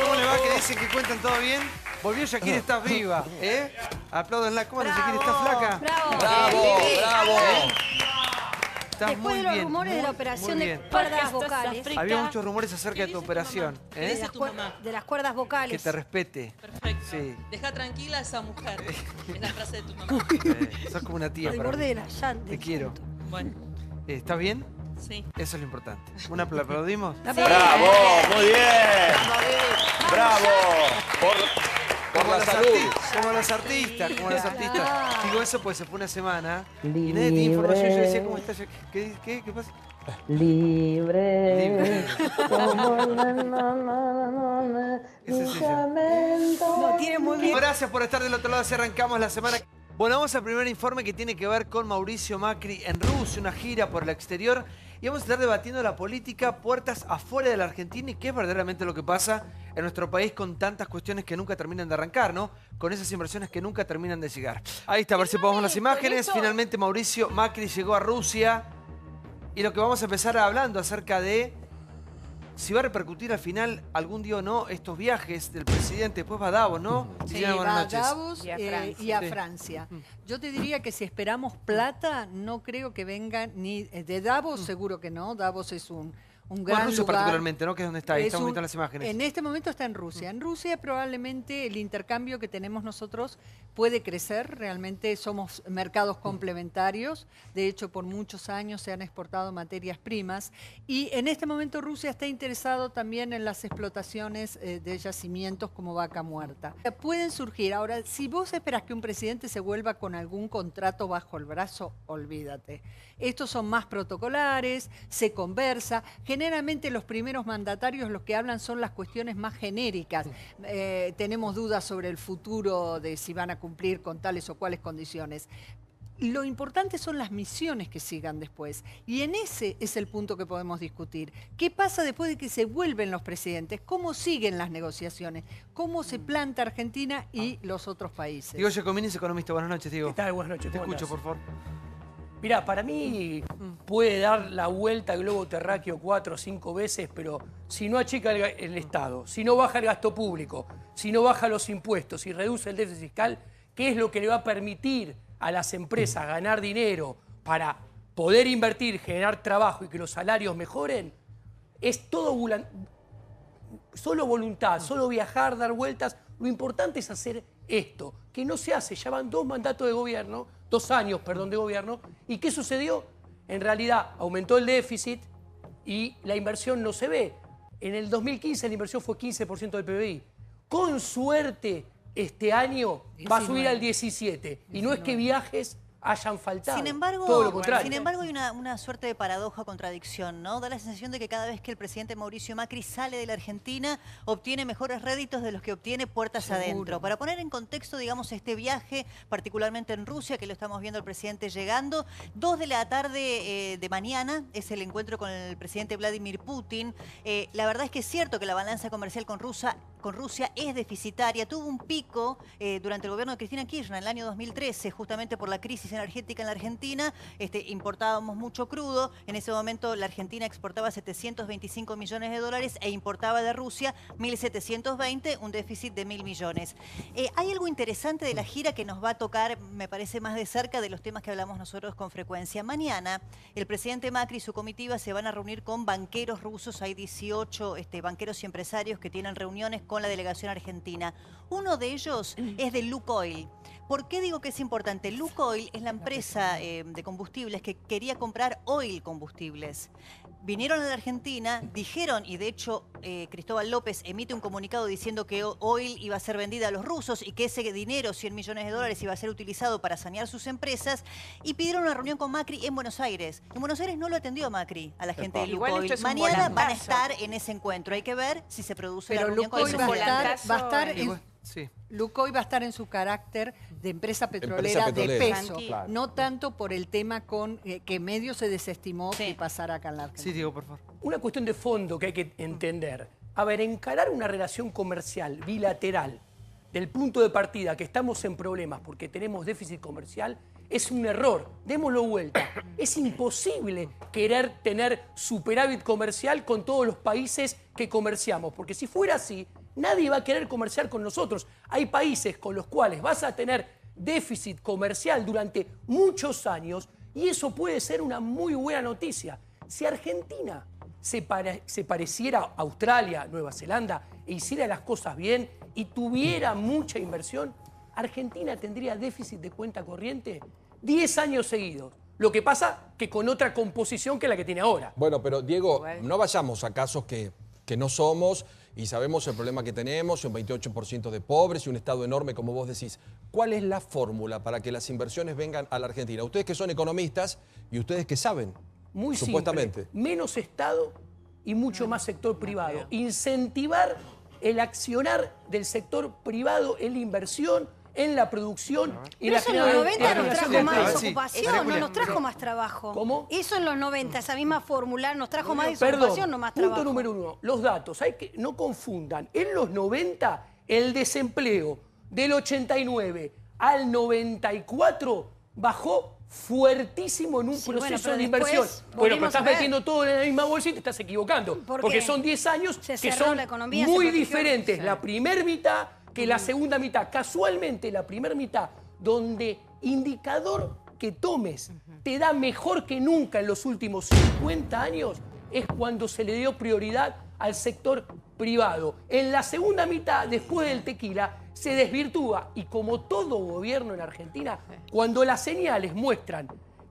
¿Cómo le va? Que dicen que cuentan todo bien. Volvió Shakira, estás viva, ¿eh? Apláudanla. ¿Cómo anda Shakira? ¿Estás flaca? ¡Bravo! ¡Bravo! Estás Después muy de los bien, rumores de la muy operación de bien. cuerdas vocales. Había muchos rumores acerca de tu operación, ¿Qué ¿eh? dice tu mamá? De las cuerdas vocales. Que te respete. Perfecto. Sí. Deja tranquila a esa mujer. Es la frase de tu mamá. Sos como una tía Al para borde mí. de la llanta. Te quiero. Bueno, ¿Estás bien? sí. Eso es lo importante. ¿Una aplaudimos? ¡Bravo! ¡Muy bien! ¡Bravo! Por la salud. Como los artistas, como los artistas. Digo eso pues se fue una semana y nadie tenía información. Yo decía, ¿cómo está? ¿Qué pasa? Libre, como Ese es ella. No, tiene muy bien. Gracias por estar del otro lado. Así arrancamos la semana. Bueno, vamos al primer informe que tiene que ver con Mauricio Macri en Rusia, una gira por el exterior. Y vamos a estar debatiendo la política puertas afuera de la Argentina y qué es verdaderamente lo que pasa en nuestro país con tantas cuestiones que nunca terminan de arrancar, ¿no? Con esas inversiones que nunca terminan de llegar. Ahí está, a ver si podemos las imágenes. Finalmente Mauricio Macri llegó a Rusia. Y lo que vamos a empezar hablando acerca de si va a repercutir al final algún día o no estos viajes del presidente. Después va a Davos, ¿no? Sí, Liliana, buenas va a noches. Davos y a Sí. Francia. Yo te diría que si esperamos plata, no creo que venga ni de Davos, seguro que no. Davos es un gran Bueno, Rusia lugar. particularmente, ¿no? Que es donde está ahí. Es Estamos un- viendo las imágenes. En este momento está en Rusia. En Rusia probablemente el intercambio que tenemos nosotros puede crecer. Realmente somos mercados complementarios. De hecho, por muchos años se han exportado materias primas. Y en este momento Rusia está interesado también en las explotaciones de yacimientos como Vaca Muerta. Pueden surgir. Ahora, si vos esperás que un presidente se vuelva con algún contrato bajo el brazo, olvídate. Estos son más protocolares, se conversa. Generalmente los primeros mandatarios los que hablan son las cuestiones más genéricas. Tenemos dudas sobre el futuro de si van a cumplir con tales o cuales condiciones. Lo importante son las misiones que sigan después. Y en ese es el punto que podemos discutir. ¿Qué pasa después de que se vuelven los presidentes? ¿Cómo siguen las negociaciones? ¿Cómo se planta Argentina y los otros países? Diego Giacomini es economista. Buenas noches, Diego. ¿Qué tal? Buenas noches. Te ¿cómo escucho, andás? por favor. Mirá, para mí puede dar la vuelta al globo terráqueo 4 o 5 veces, pero si no achica el Estado, si no baja el gasto público, si no baja los impuestos, si reduce el déficit fiscal, ¿qué es lo que le va a permitir a las empresas ganar dinero para poder invertir, generar trabajo y que los salarios mejoren? Es todo solo voluntad, solo viajar, dar vueltas. Lo importante es hacer esto, que no se hace. Ya van 2 mandatos de gobierno, 2 años, perdón, de gobierno. ¿Y qué sucedió? En realidad aumentó el déficit y la inversión no se ve. En el 2015 la inversión fue 15% del PBI. Con suerte, este año va a subir al 17%. Y no es que viajes hayan faltado. Sin embargo, todo lo contrario. hay una suerte de paradoja, contradicción, ¿no? Da la sensación de que cada vez que el presidente Mauricio Macri sale de la Argentina, obtiene mejores réditos de los que obtiene puertas adentro. Para poner en contexto, digamos, este viaje, particularmente en Rusia, que lo estamos viendo al presidente llegando, 2 de la tarde de mañana es el encuentro con el presidente Vladimir Putin. La verdad es que es cierto que la balanza comercial con Rusia es deficitaria. Tuvo un pico durante el gobierno de Cristina Kirchner en el año 2013, justamente por la crisis energética en la Argentina. Importábamos mucho crudo. En ese momento la Argentina exportaba 725 millones de dólares e importaba de Rusia 1.720, un déficit de 1.000 millones. Hay algo interesante de la gira que nos va a tocar, me parece, más de cerca de los temas que hablamos nosotros con frecuencia. Mañana el presidente Macri y su comitiva se van a reunir con banqueros rusos. Hay 18 banqueros y empresarios que tienen reuniones con la delegación argentina. Uno de ellos es de Lukoil. ¿Por qué digo que es importante? Lukoil es la empresa de combustibles que quería comprar Oil Combustibles. Vinieron a la Argentina, dijeron, y de hecho Cristóbal López emite un comunicado diciendo que Oil iba a ser vendida a los rusos y que ese dinero, 100 millones de dólares, iba a ser utilizado para sanear sus empresas, y pidieron una reunión con Macri en Buenos Aires. En Buenos Aires no lo atendió Macri a la gente de Lukoil. Mañana van a estar en ese encuentro. Hay que ver si se produce la reunión con el Lukoil va presidente. a estar en... Sí. Lukoil va a estar en su carácter de empresa petrolera de peso, Claro. no tanto por el tema con que medio se desestimó que pasara acá en la Argentina. Sí, Diego, por favor. Una cuestión de fondo que hay que entender. A ver, encarar una relación comercial bilateral del punto de partida que estamos en problemas porque tenemos déficit comercial es un error. Démoslo vuelta. Es imposible querer tener superávit comercial con todos los países que comerciamos, porque si fuera así, nadie va a querer comerciar con nosotros. Hay países con los cuales vas a tener déficit comercial durante muchos años y eso puede ser una muy buena noticia. Si Argentina se pareciera a Australia, Nueva Zelanda e hiciera las cosas bien y tuviera mucha inversión, Argentina tendría déficit de cuenta corriente 10 años seguidos. Lo que pasa que con otra composición que la que tiene ahora. Bueno, pero Diego, no vayamos a casos que no somos y sabemos el problema que tenemos, un 28% de pobres y un Estado enorme, como vos decís. ¿Cuál es la fórmula para que las inversiones vengan a la Argentina? Ustedes que son economistas y ustedes que saben, muy supuestamente. Simple, menos Estado y mucho más sector privado. Incentivar el accionar del sector privado en la inversión, en la producción y en la eso en los 90 nos trajo más Sí, desocupación, no nos trajo más trabajo. ¿Cómo? Eso en los 90, esa misma fórmula nos trajo más desocupación, no más trabajo. Punto número 1, los datos. Hay que no confundan. En los 90, el desempleo del 89 al 94 bajó fuertísimo en un proceso de inversión. Bueno, pero estás metiendo todo en la misma bolsa y te estás equivocando. Porque son 10 años que son muy diferentes. La primera mitad que la segunda mitad. Casualmente, la primera mitad, donde indicador que tomes te da mejor que nunca en los últimos 50 años, es cuando se le dio prioridad al sector privado. En la segunda mitad, después del tequila, se desvirtúa. Y como todo gobierno en Argentina, cuando las señales muestran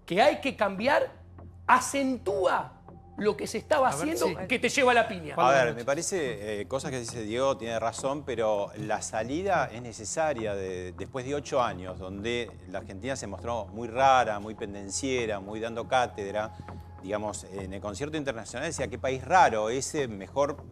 que hay que cambiar, acentúa lo que se estaba haciendo, que te lleva a la piña. A ver, me parece, cosas que dice Diego, tiene razón, pero la salida es necesaria después de 8 años, donde la Argentina se mostró muy rara, muy pendenciera, muy dando cátedra. Digamos, en el concierto internacional decía, qué país raro, ese mejor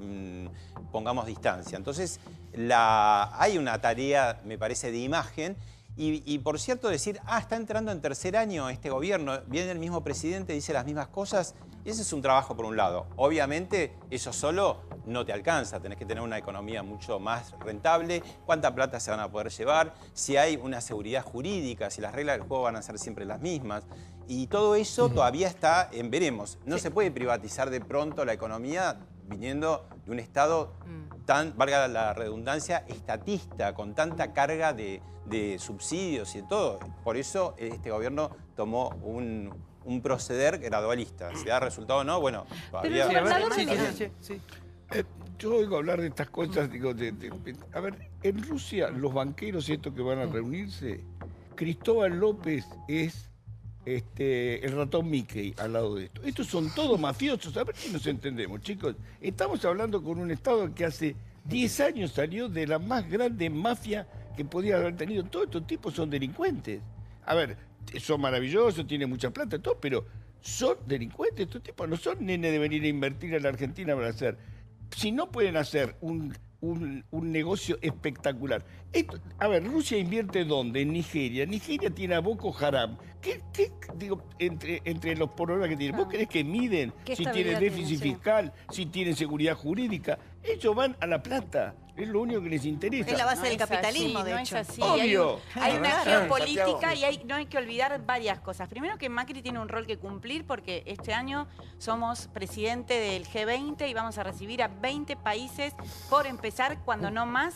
pongamos distancia. Entonces, hay una tarea, me parece, de imagen. Y por cierto, decir, está entrando en tercer año este gobierno, viene el mismo presidente, dice las mismas cosas, ese es un trabajo por un lado. Obviamente, eso solo no te alcanza, tenés que tener una economía mucho más rentable, cuánta plata se van a poder llevar, si hay una seguridad jurídica, si las reglas del juego van a ser siempre las mismas. Y todo eso todavía está en veremos. No se puede privatizar de pronto la economía viniendo de un Estado tan, valga la redundancia, estatista, con tanta carga de subsidios y de todo. Por eso este gobierno tomó un proceder gradualista. Si da resultado o no, bueno, todavía... Yo oigo hablar de estas cosas, digo, a ver, en Rusia, los banqueros estos que van a reunirse, Cristóbal López es el ratón Mickey al lado de esto. Estos son todos mafiosos. A ver si nos entendemos, chicos. Estamos hablando con un Estado que hace 10 años salió de la más grande mafia que podía haber tenido. Todos estos tipos son delincuentes. A ver, son maravillosos, tienen mucha plata, todo, pero son delincuentes. Estos tipos no son nenes de venir a invertir a la Argentina para hacer. Si no pueden hacer un negocio espectacular. A ver, Rusia invierte ¿dónde? En Nigeria. Nigeria tiene a Boko Haram. ¿Qué digo, entre los problemas que tienen? ¿Vos creés que miden si tienen déficit fiscal, si tienen seguridad jurídica? Ellos van a la plata. Es lo único que les interesa. Es la base del capitalismo, de hecho. No es así. Obvio. Hay una geopolítica y no hay que olvidar varias cosas. Primero que Macri tiene un rol que cumplir porque este año somos presidente del G20 y vamos a recibir a 20 países por empezar, cuando no más,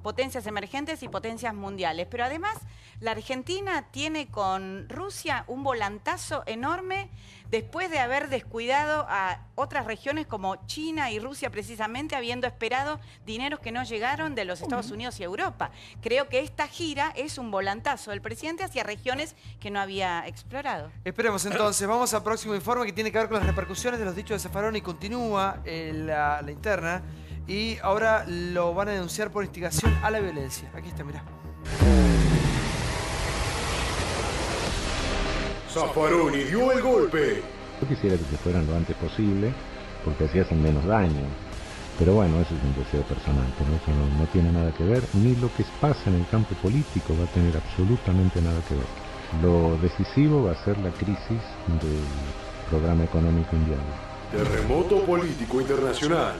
potencias emergentes y potencias mundiales. Pero además, la Argentina tiene con Rusia un volantazo enorme después de haber descuidado a otras regiones como China y Rusia, precisamente habiendo esperado dineros que no llegaron de los Estados Unidos y Europa. Creo que esta gira es un volantazo del presidente hacia regiones que no había explorado. Esperemos entonces, vamos al próximo informe que tiene que ver con las repercusiones de los dichos de Zaffaroni. Continúa la interna y ahora lo van a denunciar por instigación a la violencia. Aquí está, mirá. Zaffaroni dio el golpe. Yo quisiera que se fueran lo antes posible, porque así hacen menos daño. Pero bueno, eso es un deseo personal, pero eso no tiene nada que ver, ni lo que pasa en el campo político va a tener absolutamente nada que ver. Lo decisivo va a ser la crisis del programa económico inviable. Terremoto político internacional.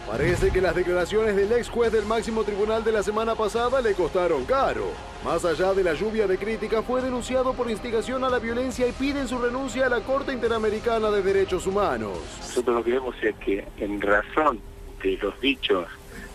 Parece que las declaraciones del ex juez del máximo tribunal de la semana pasada le costaron caro. Más allá de la lluvia de crítica, fue denunciado por instigación a la violencia y piden su renuncia a la Corte Interamericana de Derechos Humanos. Nosotros lo que vemos es que, en razón de los dichos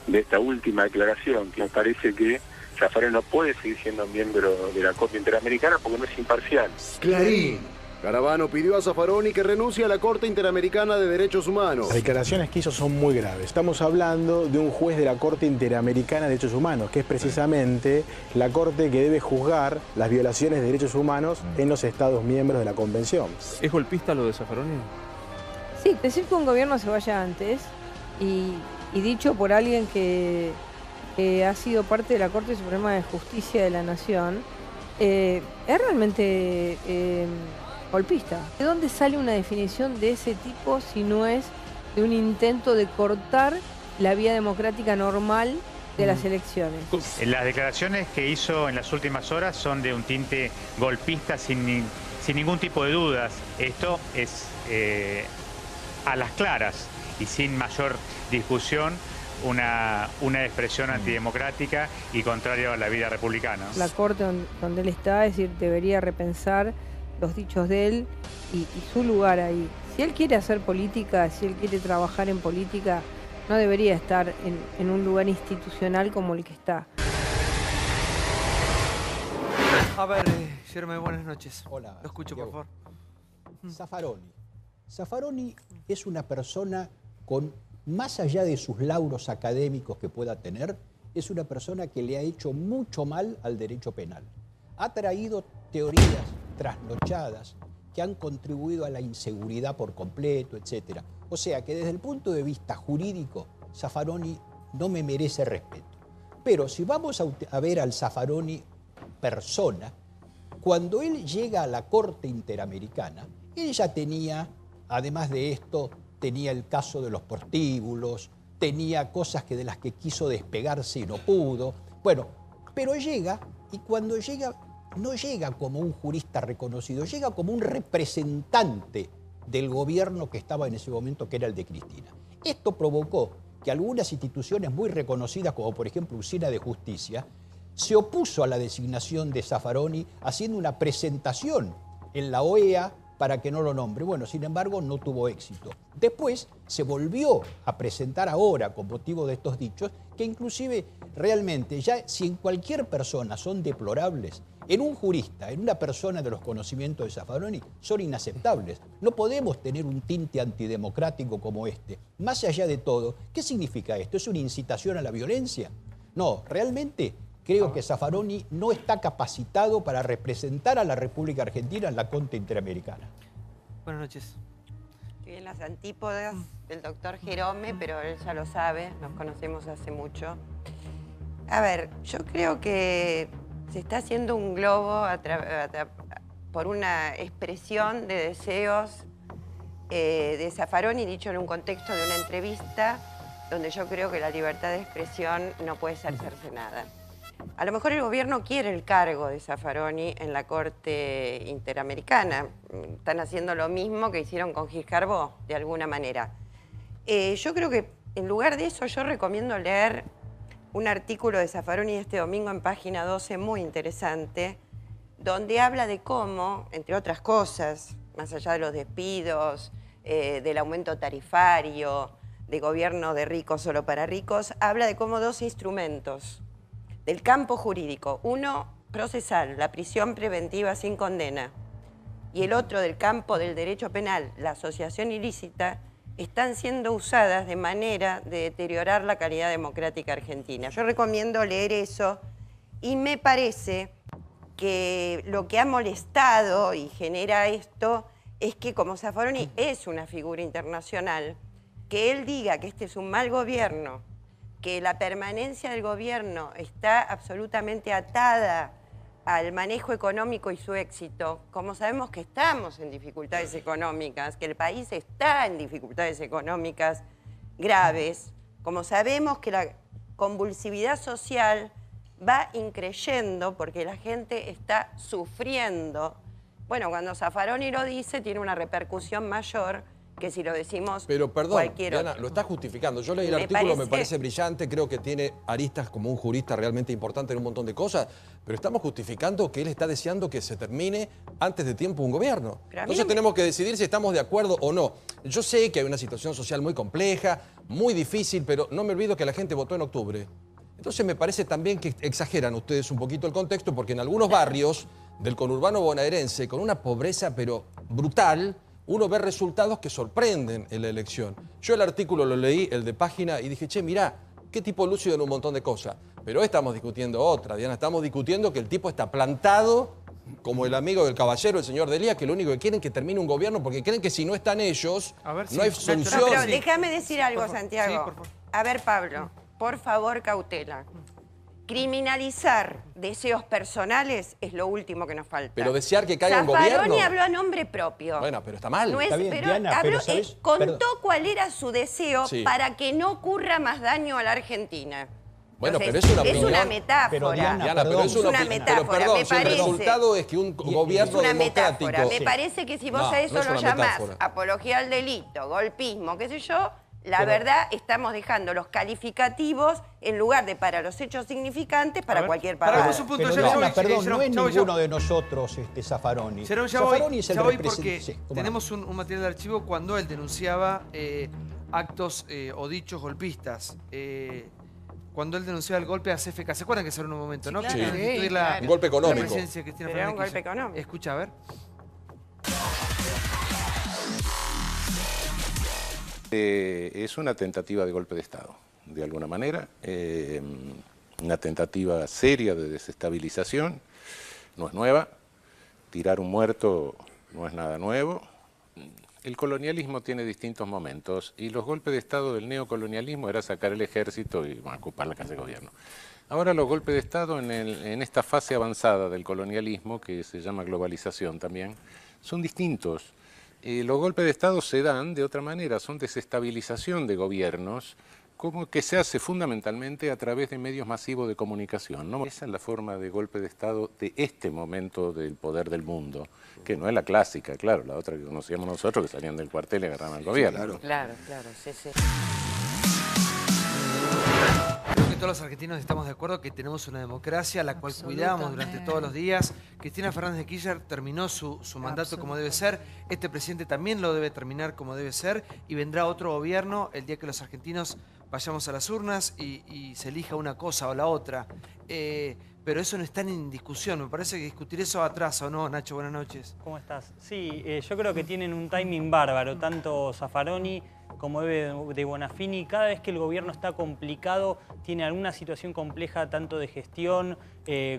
de esta última declaración, que me parece que Zaffaroni no puede seguir siendo miembro de la Corte Interamericana porque no es imparcial. Clarín. Caravano pidió a Zaffaroni que renuncie a la Corte Interamericana de Derechos Humanos. Las declaraciones que hizo son muy graves. Estamos hablando de un juez de la Corte Interamericana de Derechos Humanos, que es precisamente la corte que debe juzgar las violaciones de derechos humanos en los Estados miembros de la Convención. ¿Es golpista lo de Zaffaroni? Sí, decir que un gobierno se vaya antes y dicho por alguien que ha sido parte de la Corte Suprema de Justicia de la Nación, es realmente golpista. ¿De dónde sale una definición de ese tipo si no es de un intento de cortar la vía democrática normal de las elecciones? Las declaraciones que hizo en las últimas horas son de un tinte golpista sin ningún tipo de dudas. Esto es a las claras y sin mayor discusión una expresión antidemocrática y contraria a la vida republicana. La Corte donde él está, es decir, debería repensar los dichos de él y su lugar ahí. Si él quiere hacer política, si él quiere trabajar en política, no debería estar en un lugar institucional como el que está. A ver, Jeremy, buenas noches. Hola. Lo escucho, Diego. por favor. Zaffaroni. Zaffaroni es una persona con, más allá de sus lauros académicos que pueda tener, es una persona que le ha hecho mucho mal al derecho penal. Ha traído teorías trasnochadas que han contribuido a la inseguridad por completo, etc. O sea que desde el punto de vista jurídico, Zaffaroni no me merece respeto. Pero si vamos a ver al Zaffaroni persona, cuando él llega a la Corte Interamericana, él ya tenía, además de esto, tenía el caso de los prostíbulos, tenía cosas de las que quiso despegarse y no pudo. Bueno, pero llega, y cuando llega, no llega como un jurista reconocido, llega como un representante del gobierno que estaba en ese momento, que era el de Cristina. Esto provocó que algunas instituciones muy reconocidas, como por ejemplo Usina de Justicia, se opuso a la designación de Zaffaroni haciendo una presentación en la OEA para que no lo nombre. Bueno, sin embargo, no tuvo éxito. Después se volvió a presentar ahora con motivo de estos dichos, que inclusive realmente ya si en cualquier persona son deplorables, en un jurista, en una persona de los conocimientos de Zaffaroni, son inaceptables. No podemos tener un tinte antidemocrático como este. Más allá de todo, ¿qué significa esto? ¿Es una incitación a la violencia? No, realmente creo que Zaffaroni no está capacitado para representar a la República Argentina en la Corte Interamericana. Buenas noches. Estoy en las antípodas del doctor Jerome, pero él ya lo sabe, nos conocemos hace mucho. A ver, yo creo que se está haciendo un globo por una expresión de deseos de Zaffaroni, dicho en un contexto de una entrevista, donde yo creo que la libertad de expresión no puede ser cercenada. A lo mejor el gobierno quiere el cargo de Zaffaroni en la Corte Interamericana. Están haciendo lo mismo que hicieron con Gil Carbó, de alguna manera. Yo creo que en lugar de eso yo recomiendo leer un artículo de Zaffaroni este domingo en Página 12 muy interesante, donde habla de cómo, entre otras cosas, más allá de los despidos, del aumento tarifario, de gobierno de ricos solo para ricos, habla de cómo dos instrumentos del campo jurídico, uno procesal, la prisión preventiva sin condena, y el otro del campo del derecho penal, la asociación ilícita, están siendo usadas de manera de deteriorar la calidad democrática argentina. Yo recomiendo leer eso y me parece que lo que ha molestado y genera esto es que como Zaffaroni es una figura internacional, que él diga que este es un mal gobierno, que la permanencia del gobierno está absolutamente atada al manejo económico y su éxito, como sabemos que estamos en dificultades económicas, que el país está en dificultades económicas graves, como sabemos que la convulsividad social va increyendo porque la gente está sufriendo. Bueno, cuando Zaffaroni lo dice, tiene una repercusión mayor que si lo decimos Pero perdón, cualquier Diana, otro. lo está justificando. Yo leí el artículo, me parece brillante, creo que tiene aristas como un jurista realmente importante en un montón de cosas, pero estamos justificando que él está deseando que se termine antes de tiempo un gobierno. Entonces tenemos que decidir si estamos de acuerdo o no. Yo sé que hay una situación social muy compleja, muy difícil, pero no me olvido que la gente votó en octubre. Entonces me parece también que exageran ustedes un poquito el contexto, porque en algunos barrios del conurbano bonaerense, con una pobreza pero brutal, uno ve resultados que sorprenden en la elección. Yo el artículo lo leí, el de Página, y dije, che, mirá, qué tipo lúcido en un montón de cosas. Pero hoy estamos discutiendo otra, Diana, estamos discutiendo que el tipo está plantado como el amigo del caballero, el señor Delía, que lo único que quieren es que termine un gobierno porque creen que si no están ellos, no hay solución. No, pero déjame decir algo, Santiago. Sí, por favor. A ver, Pablo, por favor, cautela. Criminalizar deseos personales es lo último que nos falta. Pero desear que caiga un gobierno. Zaffaroni habló a nombre propio. Bueno, pero está mal. No es, está bien, pero Diana, habló, pero ¿sabes? Contó cuál era su deseo Sí. para que no ocurra más daño a la Argentina. Bueno, Entonces, pero es una opinión. Es una metáfora. Pero, Diana, pero es una metáfora, pero perdón, me si el parece. resultado es que un gobierno Es una democrático... metáfora. Me parece que si vos a eso no es lo una llamás metáfora. apología al delito, golpismo, qué sé yo, la verdad estamos dejando los calificativos en lugar de para los hechos significantes para cualquier parada. Pero Diana, perdón, no es ninguno de nosotros Zaffaroni. Zaffaroni es el porque representante. Sí, tenemos un material de archivo cuando él denunciaba actos o dichos golpistas. Cuando él denunciaba el golpe a CFK. ¿Se acuerdan que se habló en un momento, no? Sí. Que Sí, destituir claro. Un golpe económico. La presidencia de Cristina Era un Fernández golpe Kirchner. económico. Escucha, a ver. Es una tentativa de golpe de Estado, de alguna manera, una tentativa seria de desestabilización, no es nueva, tirar un muerto no es nada nuevo. El colonialismo tiene distintos momentos y los golpes de Estado del neocolonialismo era sacar el ejército y ocupar la casa de gobierno. Ahora los golpes de Estado en esta fase avanzada del colonialismo, que se llama globalización también, son distintos. Los golpes de Estado se dan de otra manera, son desestabilización de gobiernos, como que se hace fundamentalmente a través de medios masivos de comunicación, ¿no? Esa es la forma de golpe de Estado de este momento del poder del mundo, que no es la clásica, claro, la otra que conocíamos nosotros, que salían del cuartel y agarraban al gobierno. Claro, sí, sí. Creo que todos los argentinos estamos de acuerdo que tenemos una democracia, la cual cuidamos durante todos los días. Cristina Fernández de Kirchner terminó su mandato como debe ser. Este presidente también lo debe terminar como debe ser. Y vendrá otro gobierno el día que los argentinos vayamos a las urnas y se elija una cosa o la otra. Pero eso no está en discusión. Me parece que discutir eso atrasa, ¿o no, Nacho? Buenas noches. ¿Cómo estás? Sí, yo creo que tienen un timing bárbaro, tanto Zaffaroni como Eve de Bonafini. Cada vez que el gobierno está complicado, tiene alguna situación compleja, tanto de gestión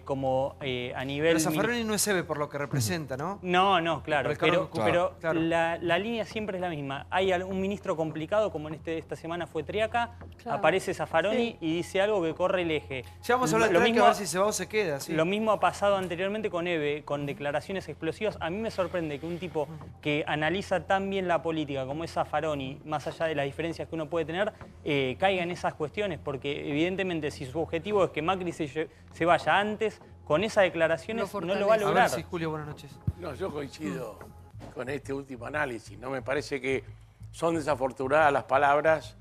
como a nivel... Pero Zaffaroni no es Eve por lo que representa, ¿no? No, claro. Pero claro. La línea siempre es la misma. Hay un ministro complicado, como en esta semana fue Triaca, aparece Zaffaroni y dice algo que corre el eje. Ya vamos a hablar de Triaca, a ver si se va o se queda. ¿Sí? Lo mismo ha pasado anteriormente con Eve, con declaraciones explosivas. A mí me sorprende que un tipo que analiza tan bien la política como es Zaffaroni, más allá de las diferencias que uno puede tener, caiga en esas cuestiones, porque evidentemente si su objetivo es que Macri se vaya antes, con esas declaraciones no lo va a lograr. A ver, sí, Julio, buenas noches. No, yo coincido con este último análisis. No me parece que son desafortunadas las palabras,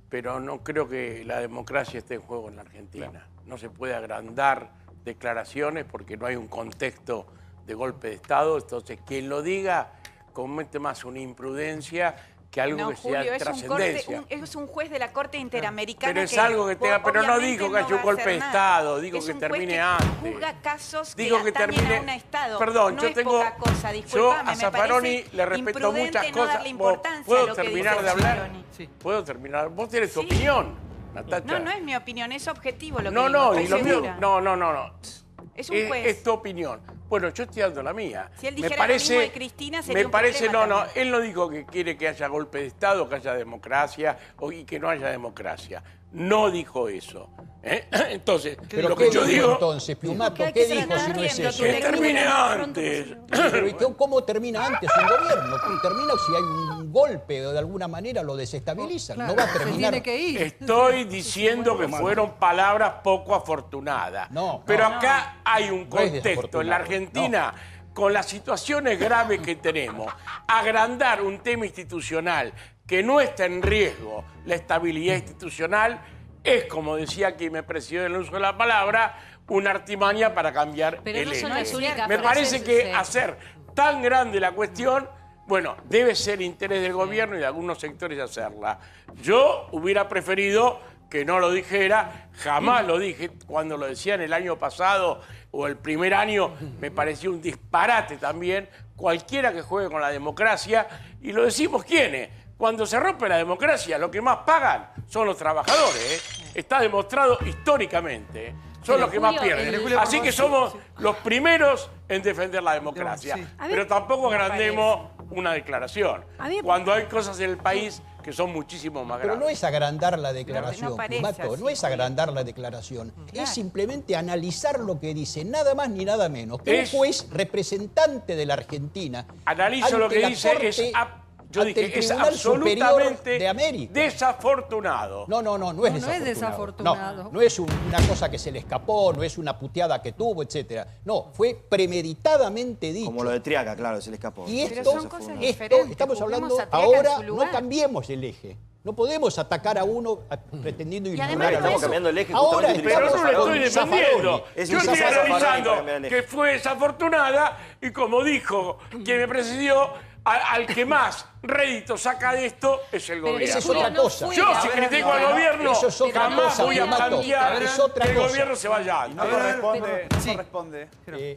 pero no creo que la democracia esté en juego en la Argentina. No se puede agrandar declaraciones porque no hay un contexto de golpe de Estado. Entonces, quien lo diga comete más una imprudencia que algo que Julio, sea trascendencia. Es un juez de la Corte Interamericana. Pero es algo que tenga, pero no digo que haya un golpe de Estado, digo que termine antes. Juzga casos digo que termine a un Estado. Perdón, no yo es tengo. poca cosa, Yo a Zaffaroni le respeto muchas no cosas. darle importancia ¿Puedo a lo que terminar dice de hablar? Zaffaroni. Sí. ¿Puedo terminar? Vos tenés tu opinión, Natacha. No es mi opinión, es objetivo lo que No, digo. no, estoy y lo mío. segura. No. Es un juez. Es tu opinión. Bueno, yo estoy dando la mía. Si él dijera lo mismo de Cristina, sería un problema también. Él no dijo que quiere que haya golpe de Estado, que haya democracia y que no haya democracia. No dijo eso. Entonces, ¿Pero lo qué que yo digo... entonces, Piumato? ¿Qué dijo si no es eso? Que termine antes. Pero ¿cómo termina antes un gobierno? Termina si hay un golpe o de alguna manera lo desestabilizan. No va a terminar. Estoy diciendo que fueron palabras poco afortunadas. Pero acá hay un contexto en la Argentina con las situaciones graves que tenemos, agrandar un tema institucional que no está en riesgo la estabilidad institucional, es, como decía quien me presidió en el uso de la palabra, una artimaña para cambiar Pero el no son eje. las únicas Me frases, parece que sí. hacer tan grande la cuestión, bueno, debe ser interés del gobierno y de algunos sectores hacerla. Yo hubiera preferido que no lo dijera, jamás lo dije, cuando lo decía en el año pasado o el primer año, me pareció un disparate también, cualquiera que juegue con la democracia, y lo decimos quiénes. Cuando se rompe la democracia, lo que más pagan son los trabajadores, ¿eh? Está demostrado históricamente, ¿eh? Son los que más pierden. Así que somos los primeros en defender la democracia. Pero tampoco agrandemos una declaración. Cuando hay cosas en el país que son muchísimo más Pero graves. no es agrandar la declaración, No parece Pumato, así, no es agrandar la declaración. Es simplemente analizar lo que dice, nada más ni nada menos. Que un juez representante de la Argentina. Analizo lo que dice, yo dije, es absolutamente de América. desafortunado. No es desafortunado. No es una cosa que se le escapó, no es una puteada que tuvo, etcétera. No, fue premeditadamente dicho. Como lo de Triaca, claro, se le escapó. Y esto estamos hablando ahora, no cambiemos el eje. No podemos atacar a uno pretendiendo ignorar a estamos cambiando el eje ahora justamente Pero no lo estoy Zaffaroni. defendiendo. Es Yo un estoy Zaffaroni analizando para cambiar el eje. que fue desafortunada y como dijo quien me presidió, al que más rédito saca de esto es el gobierno. Esa es otra cosa. Yo si critico al gobierno, Eso es otra jamás cosa, voy a Pumato. plantear Es otra que el cosa. gobierno se vaya. Responde.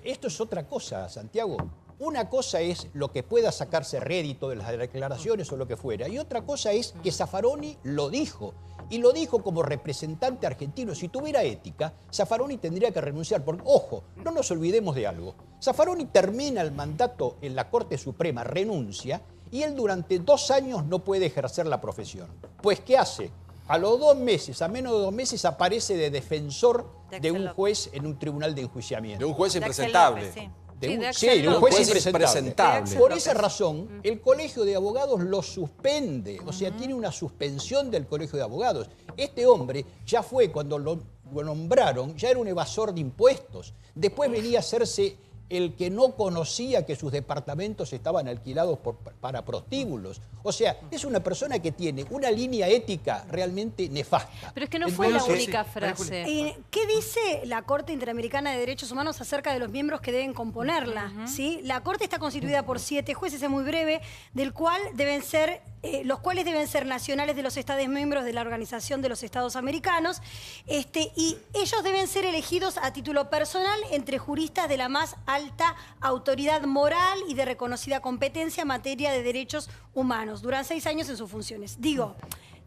Esto es otra cosa, Santiago. Una cosa es lo que pueda sacarse rédito de las declaraciones o lo que fuera, y otra cosa es que Zaffaroni lo dijo. Y lo dijo como representante argentino. Si tuviera ética, Zaffaroni tendría que renunciar. Porque, ojo, no nos olvidemos de algo. Zaffaroni termina el mandato en la Corte Suprema, renuncia, y él durante 2 años no puede ejercer la profesión. Pues, ¿qué hace? A los 2 meses, a menos de 2 meses, aparece de defensor de un juez en un tribunal de enjuiciamiento. De un juez impresentable. De un juez impresentable. Por esa razón, el Colegio de Abogados lo suspende, o sea, tiene una suspensión del Colegio de Abogados. Este hombre ya fue, cuando lo nombraron, ya era un evasor de impuestos. Después venía a hacerse el que no conocía que sus departamentos estaban alquilados para prostíbulos. O sea, es una persona que tiene una línea ética realmente nefasta. Pero es que no fue la única frase. ¿Qué dice la Corte Interamericana de Derechos Humanos acerca de los miembros que deben componerla? ¿Sí? La Corte está constituida por 7 jueces, es muy breve, del cual deben ser, los cuales deben ser nacionales de los Estados miembros de la Organización de los Estados Americanos, y ellos deben ser elegidos a título personal entre juristas de la más alta autoridad moral y de reconocida competencia en materia de derechos humanos. Duran 6 años en sus funciones. Digo,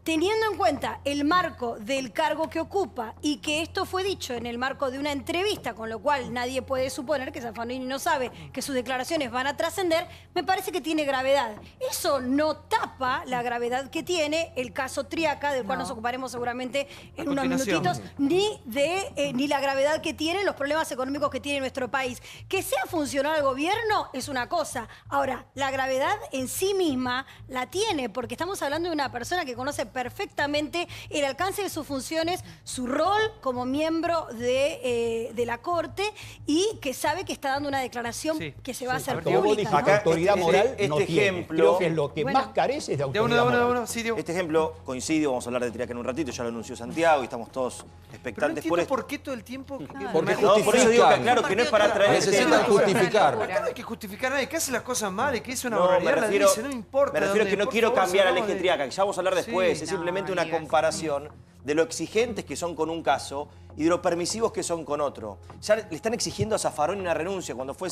teniendo en cuenta el marco del cargo que ocupa y que esto fue dicho en el marco de una entrevista, con lo cual nadie puede suponer que Zaffaroni no sabe que sus declaraciones van a trascender, me parece que tiene gravedad. Eso no tapa la gravedad que tiene el caso Triaca, del cual nos ocuparemos seguramente en unos minutitos, ni la gravedad que tienen los problemas económicos que tiene nuestro país. Que sea funcional el gobierno es una cosa. Ahora, la gravedad en sí misma la tiene, porque estamos hablando de una persona que conoce perfectamente el alcance de sus funciones, su rol como miembro de la Corte, y que sabe que está dando una declaración que se va a hacer pública. ¿No? Acá, autoridad moral no este tiene. ejemplo, Creo que es lo que más carece es de autoridad moral. Este ejemplo coincide, vamos a hablar de Triaca en un ratito, ya lo anunció Santiago y estamos todos expectantes por esto. ¿Por qué todo el tiempo? Porque no, por eso digo que claro que no es para traer necesitan justificar. Acá no hay que justificar a nadie, que hace las cosas mal y que hizo una No, barbaridad, la dice, no importa. Me refiero que no quiero cambiar al eje Triaca, que ya vamos a hablar después. Sí. Es simplemente una comparación de lo exigentes que son con un caso y de lo permisivos que son con otro. Ya le están exigiendo a Zaffaroni una renuncia cuando fue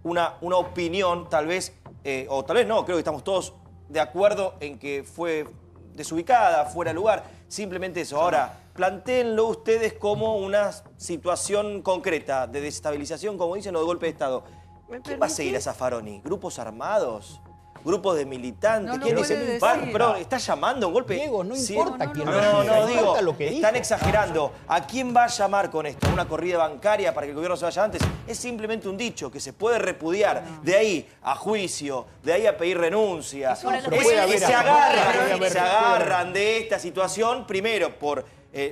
una opinión, tal vez, o tal vez no, creo que estamos todos de acuerdo en que fue desubicada, fuera de lugar. Simplemente eso. Ahora, plantéenlo ustedes como una situación concreta de desestabilización, como dicen, o de golpe de Estado. ¿Quién va a seguir a Zaffaroni? ¿Grupos armados? ¿Grupos de militantes? No ¿Quién lo dice? puede decir. Pero está llamando un golpe. Diego, no importa quién lo No, diga, digo, importa lo que están dijo. exagerando. ¿A quién va a llamar con esto? ¿A una corrida bancaria para que el gobierno se vaya antes? Es simplemente un dicho que se puede repudiar. De ahí a juicio, de ahí a pedir renuncia. Se agarran de esta situación, primero por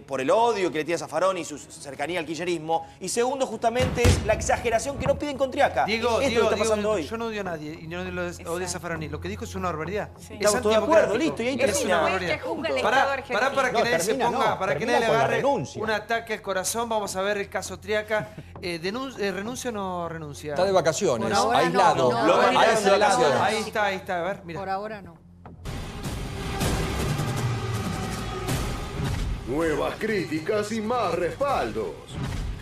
por el odio que le tiene a Zaffaroni y su cercanía al kirchnerismo. Y segundo, justamente, es la exageración que no piden con Triaca. Diego, Esto que está pasando hoy. yo no odio a nadie y no odio a Zaffaroni. Lo que dijo es una barbaridad. Estamos todos de acuerdo, listo, y ahí es una termina. barbaridad. Para que nadie se ponga, para que nadie le agarre un ataque al corazón, vamos a ver el caso Triaca. ¿Renuncia o no renuncia? Está de vacaciones, Por ahora aislado. Ahí está, a ver, mira. Por ahora no. Nuevas críticas y más respaldos.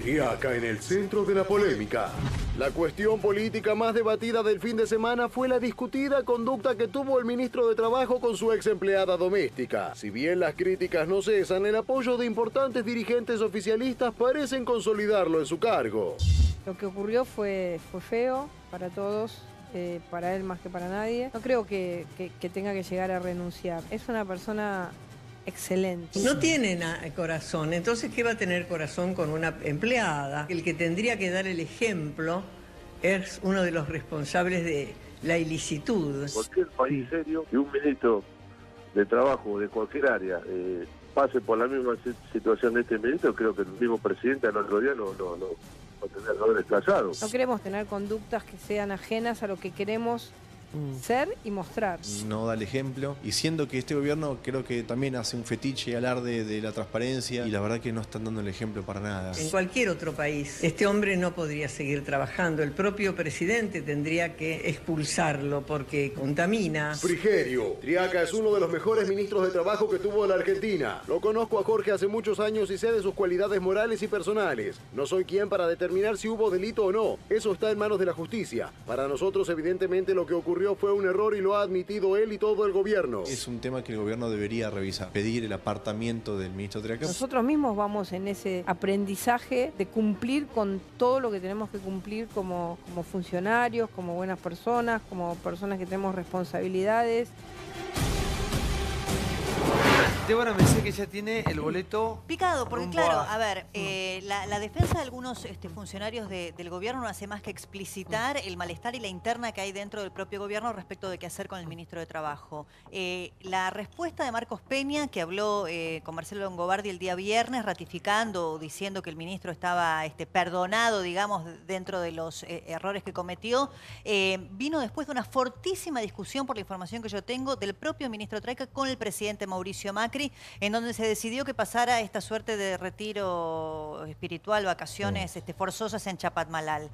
Triaca en el centro de la polémica. La cuestión política más debatida del fin de semana fue la discutida conducta que tuvo el ministro de Trabajo con su ex empleada doméstica. Si bien las críticas no cesan, el apoyo de importantes dirigentes oficialistas parecen consolidarlo en su cargo. Lo que ocurrió fue feo para todos, para él más que para nadie. No creo que tenga que llegar a renunciar. Es una persona excelente. No tiene corazón, entonces ¿qué va a tener corazón con una empleada? El que tendría que dar el ejemplo es uno de los responsables de la ilicitud. Cualquier país serio que un ministro de trabajo de cualquier área pase por la misma situación de este ministro, creo que el mismo presidente al otro día no tendría que haber desplazado. No queremos tener conductas que sean ajenas a lo que queremos ser y mostrar. No da el ejemplo, y siendo que este gobierno creo que también hace un fetiche y alarde de la transparencia, y la verdad que no están dando el ejemplo para nada. En cualquier otro país, este hombre no podría seguir trabajando. El propio presidente tendría que expulsarlo porque contamina. Frigerio. Triaca es uno de los mejores ministros de trabajo que tuvo la Argentina. Lo conozco a Jorge hace muchos años y sé de sus cualidades morales y personales. No soy quien para determinar si hubo delito o no. Eso está en manos de la justicia. Para nosotros, evidentemente, lo que ocurrió fue un error y lo ha admitido él y todo el gobierno. Es un tema que el gobierno debería revisar, pedir el apartamiento del ministro Triaca. Nosotros mismos vamos en ese aprendizaje de cumplir con todo lo que tenemos que cumplir como funcionarios, como buenas personas, como personas que tenemos responsabilidades. Débora me dice que ya tiene el boleto picado, porque claro, a ver, la defensa de algunos funcionarios del gobierno no hace más que explicitar el malestar y la interna que hay dentro del propio gobierno respecto de qué hacer con el ministro de Trabajo. La respuesta de Marcos Peña, que habló con Marcelo Longobardi el día viernes, ratificando, diciendo que el ministro estaba perdonado, digamos, dentro de los errores que cometió, vino después de una fortísima discusión, por la información que yo tengo, del propio ministro Triaca con el presidente Mauricio Macri, en donde se decidió que pasara esta suerte de retiro espiritual, vacaciones forzosas en Chapatmalal.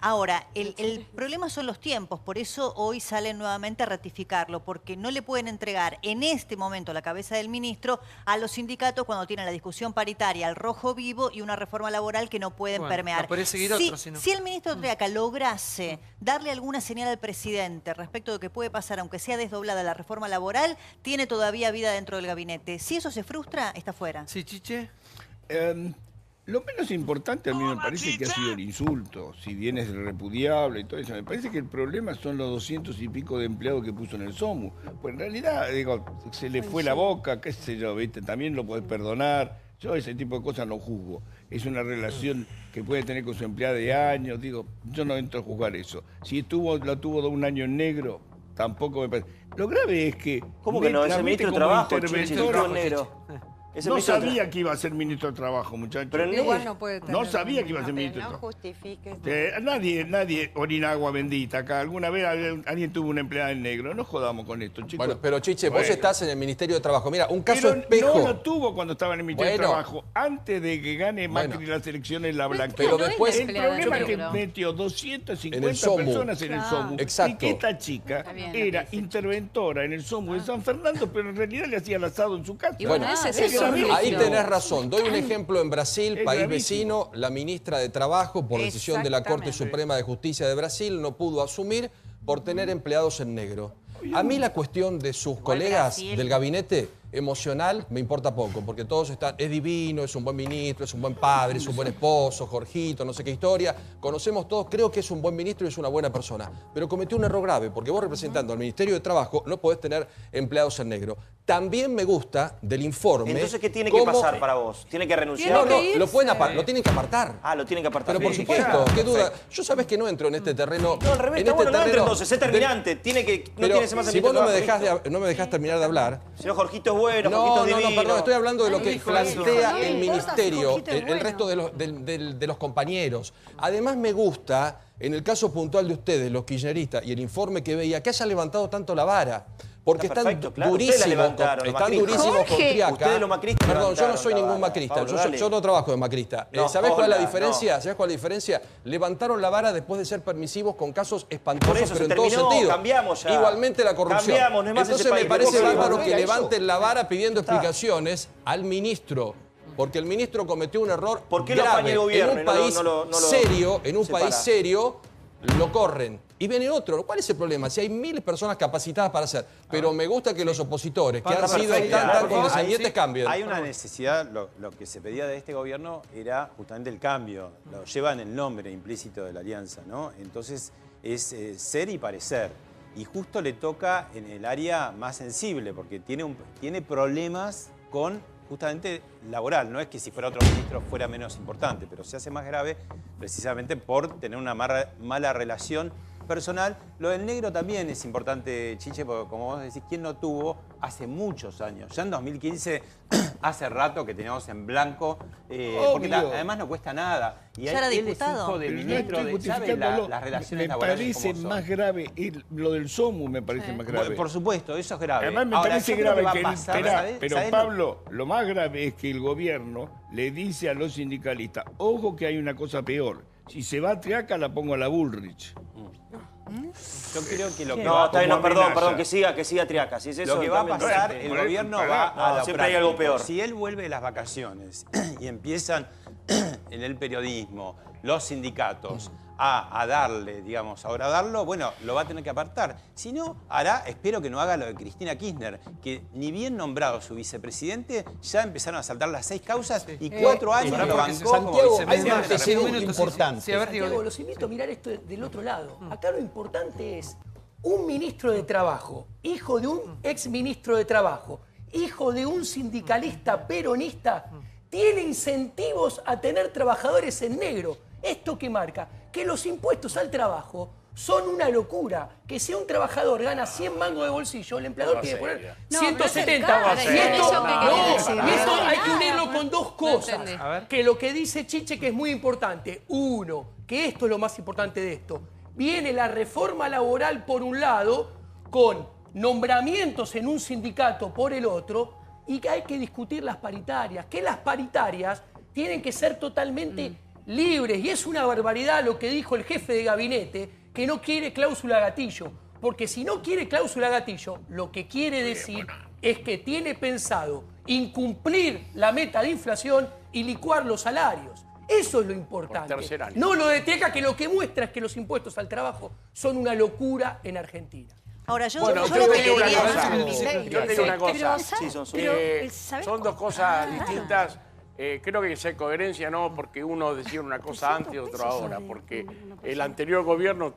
Ahora, el problema son los tiempos, por eso hoy salen nuevamente a ratificarlo, porque no le pueden entregar en este momento la cabeza del ministro a los sindicatos cuando tienen la discusión paritaria al rojo vivo y una reforma laboral que no pueden permear. Si el ministro Triaca lograse darle alguna señal al presidente respecto de que puede pasar, aunque sea desdoblada la reforma laboral, tiene todavía vida dentro del gabinete. Si eso se frustra, está fuera. Sí, Chiche. Lo menos importante a mí me parece que ha sido el insulto, si bien es repudiable y todo eso. Me parece que el problema son los 200 y pico de empleados que puso en el SOMU. Pues en realidad, digo, se le fue la boca, qué sé yo, ¿viste? También lo podés perdonar. Yo ese tipo de cosas no juzgo. Es una relación que puede tener con su empleada de años. Digo, yo no entro a juzgar eso. Si la tuvo un año en negro, tampoco me parece. Lo grave es que... ¿Cómo que no? Es el ministro de Trabajo, negro. No sabía que iba a ser ministro de Trabajo, muchachos. Pero igual no puede tener. No sabía que iba a ser ministro de Trabajo. No justifiques. Nadie orina agua bendita acá. Alguna vez alguien tuvo una empleada en negro. No jodamos con esto, chicos. Bueno, pero Chiche, vos estás en el Ministerio de Trabajo. Mira, un caso espejo. No lo tuvo cuando estaba en el Ministerio de Trabajo. Antes de que gane Macri las elecciones, la blanqueó. Pero después... El problema es que metió 250 personas en el SOMU. Exacto. Y que esta chica era interventora en el SOMU de San Fernando, pero en realidad le hacía el asado en su casa. Bueno, ahí tenés razón. Doy un ejemplo en Brasil, país vecino. La ministra de Trabajo, por decisión de la Corte Suprema de Justicia de Brasil, no pudo asumir por tener empleados en negro. A mí la cuestión de sus colegas del gabinete emocional me importa poco, porque todos están, es divino, es un buen ministro, es un buen padre, es un buen esposo, Jorgito, no sé qué historia. Conocemos todos, creo que es un buen ministro y es una buena persona. Pero cometió un error grave, porque vos representando al Ministerio de Trabajo no podés tener empleados en negro. También me gusta del informe... Entonces, ¿qué tiene que pasar para vos? ¿Tiene que renunciar? No, lo tienen que apartar. Ah, lo tienen que apartar. Pero por supuesto, qué duda. Yo sabés que no entro en este terreno... No, al revés, está bueno, no entro entonces, es terminante. Tiene que, no pero tiene ese más si vos no me dejás terminar de hablar... Señor Jorgito es bueno, No, Jorgito es no, divino. perdón, estoy hablando de lo que plantea el ministerio, Jorgito es el resto de los compañeros. Además me gusta, en el caso puntual de ustedes, los kirchneristas, y el informe que veía, que haya levantado tanto la vara. Porque Está están perfecto, claro. Ustedes la levantaron, los macristas. con Triaca. Ustedes los macristas Perdón, yo no soy levantaron ningún la vara, macrista, Pablo, yo no trabajo de macrista. No, ¿Sabés cuál es la hola, diferencia? no. ¿Sabés cuál es la diferencia? Levantaron la vara después de ser permisivos con casos espantosos, Por eso pero se en todo terminó, sentido. cambiamos ya. Igualmente la corrupción. Cambiamos, no es más ese Entonces me país, parece recogemos. bárbaro que Eso. levanten la vara pidiendo explicaciones al ministro. Porque el ministro cometió un error ¿Por qué lo grave. apaña el gobierno En un y no país lo serio, en un separa? país serio, lo corren. Y viene otro. ¿Cuál es el problema? Si hay miles de personas capacitadas para hacer. Pero me gusta que los opositores, que han sido tan condescendientes, cambien. Hay una necesidad, lo que se pedía de este gobierno era justamente el cambio. Lo llevan el nombre implícito de la alianza, ¿no? Entonces es ser y parecer. Y justo le toca en el área más sensible, porque tiene problemas con justamente laboral. No es que si fuera otro ministro fuera menos importante, pero se hace más grave precisamente por tener una mala relación personal. Lo del negro también es importante, Chiche, porque como vos decís, ¿quién no tuvo hace muchos años? Ya en 2015, hace rato que teníamos en blanco, porque además no cuesta nada. Y ya era él diputado. es hijo de Pero ministro no estoy de, ¿sabe justificándolo. las relaciones Me laborales parece como son? más grave, lo del SOMU me parece más grave. Por supuesto, eso es grave. Además me Ahora, parece yo creo grave va a que pasar, pero ¿sabés? Pablo, lo más grave es que el gobierno le dice a los sindicalistas, ojo que hay una cosa peor, si se va a Triaca la pongo a la Bullrich. Yo creo que lo que No, está bien, no, perdón, que siga Triaca. Si es eso, lo que va a también- pasar, el gobierno va a lo siempre hay algo práctico. peor. Si él vuelve de las vacaciones y empiezan en el periodismo, los sindicatos, a darle, digamos, a horadarlo, bueno, lo va a tener que apartar. Si no, espero que no haga lo de Cristina Kirchner, que ni bien nombrado su vicepresidente, ya empezaron a saltar las 6 causas y 4 años lo bancó como Santiago, hay un vicepresidente de la antecedente República. importante. Santiago, los invito a mirar esto del otro lado. Acá lo importante es un ministro de Trabajo, hijo de un ex ministro de Trabajo, hijo de un sindicalista peronista, tiene incentivos a tener trabajadores en negro. ¿Esto qué marca? Que los impuestos al trabajo son una locura. Que si un trabajador gana 100 mangos de bolsillo, el empleador tiene que poner 170. Y esto hay que unirlo con dos cosas. Que lo que dice Chiche que es muy importante. Uno, que esto es lo más importante de esto. Viene la reforma laboral por un lado, con nombramientos en un sindicato por el otro, y que hay que discutir las paritarias. Que las paritarias tienen que ser totalmente libres. Y es una barbaridad lo que dijo el jefe de gabinete, que no quiere cláusula gatillo. Porque si no quiere cláusula gatillo, lo que quiere decir es que tiene pensado incumplir la meta de inflación y licuar los salarios. Eso es lo importante. No lo de Triaca, que lo que muestra es que los impuestos al trabajo son una locura en Argentina. Ahora, yo Bueno, lo yo que te digo una quería- cosa. Yo te digo una cosa. pero, Son dos cosas distintas. Creo que hay que ser coherencia, no porque uno decía una cosa antes y otro ahora, porque el anterior gobierno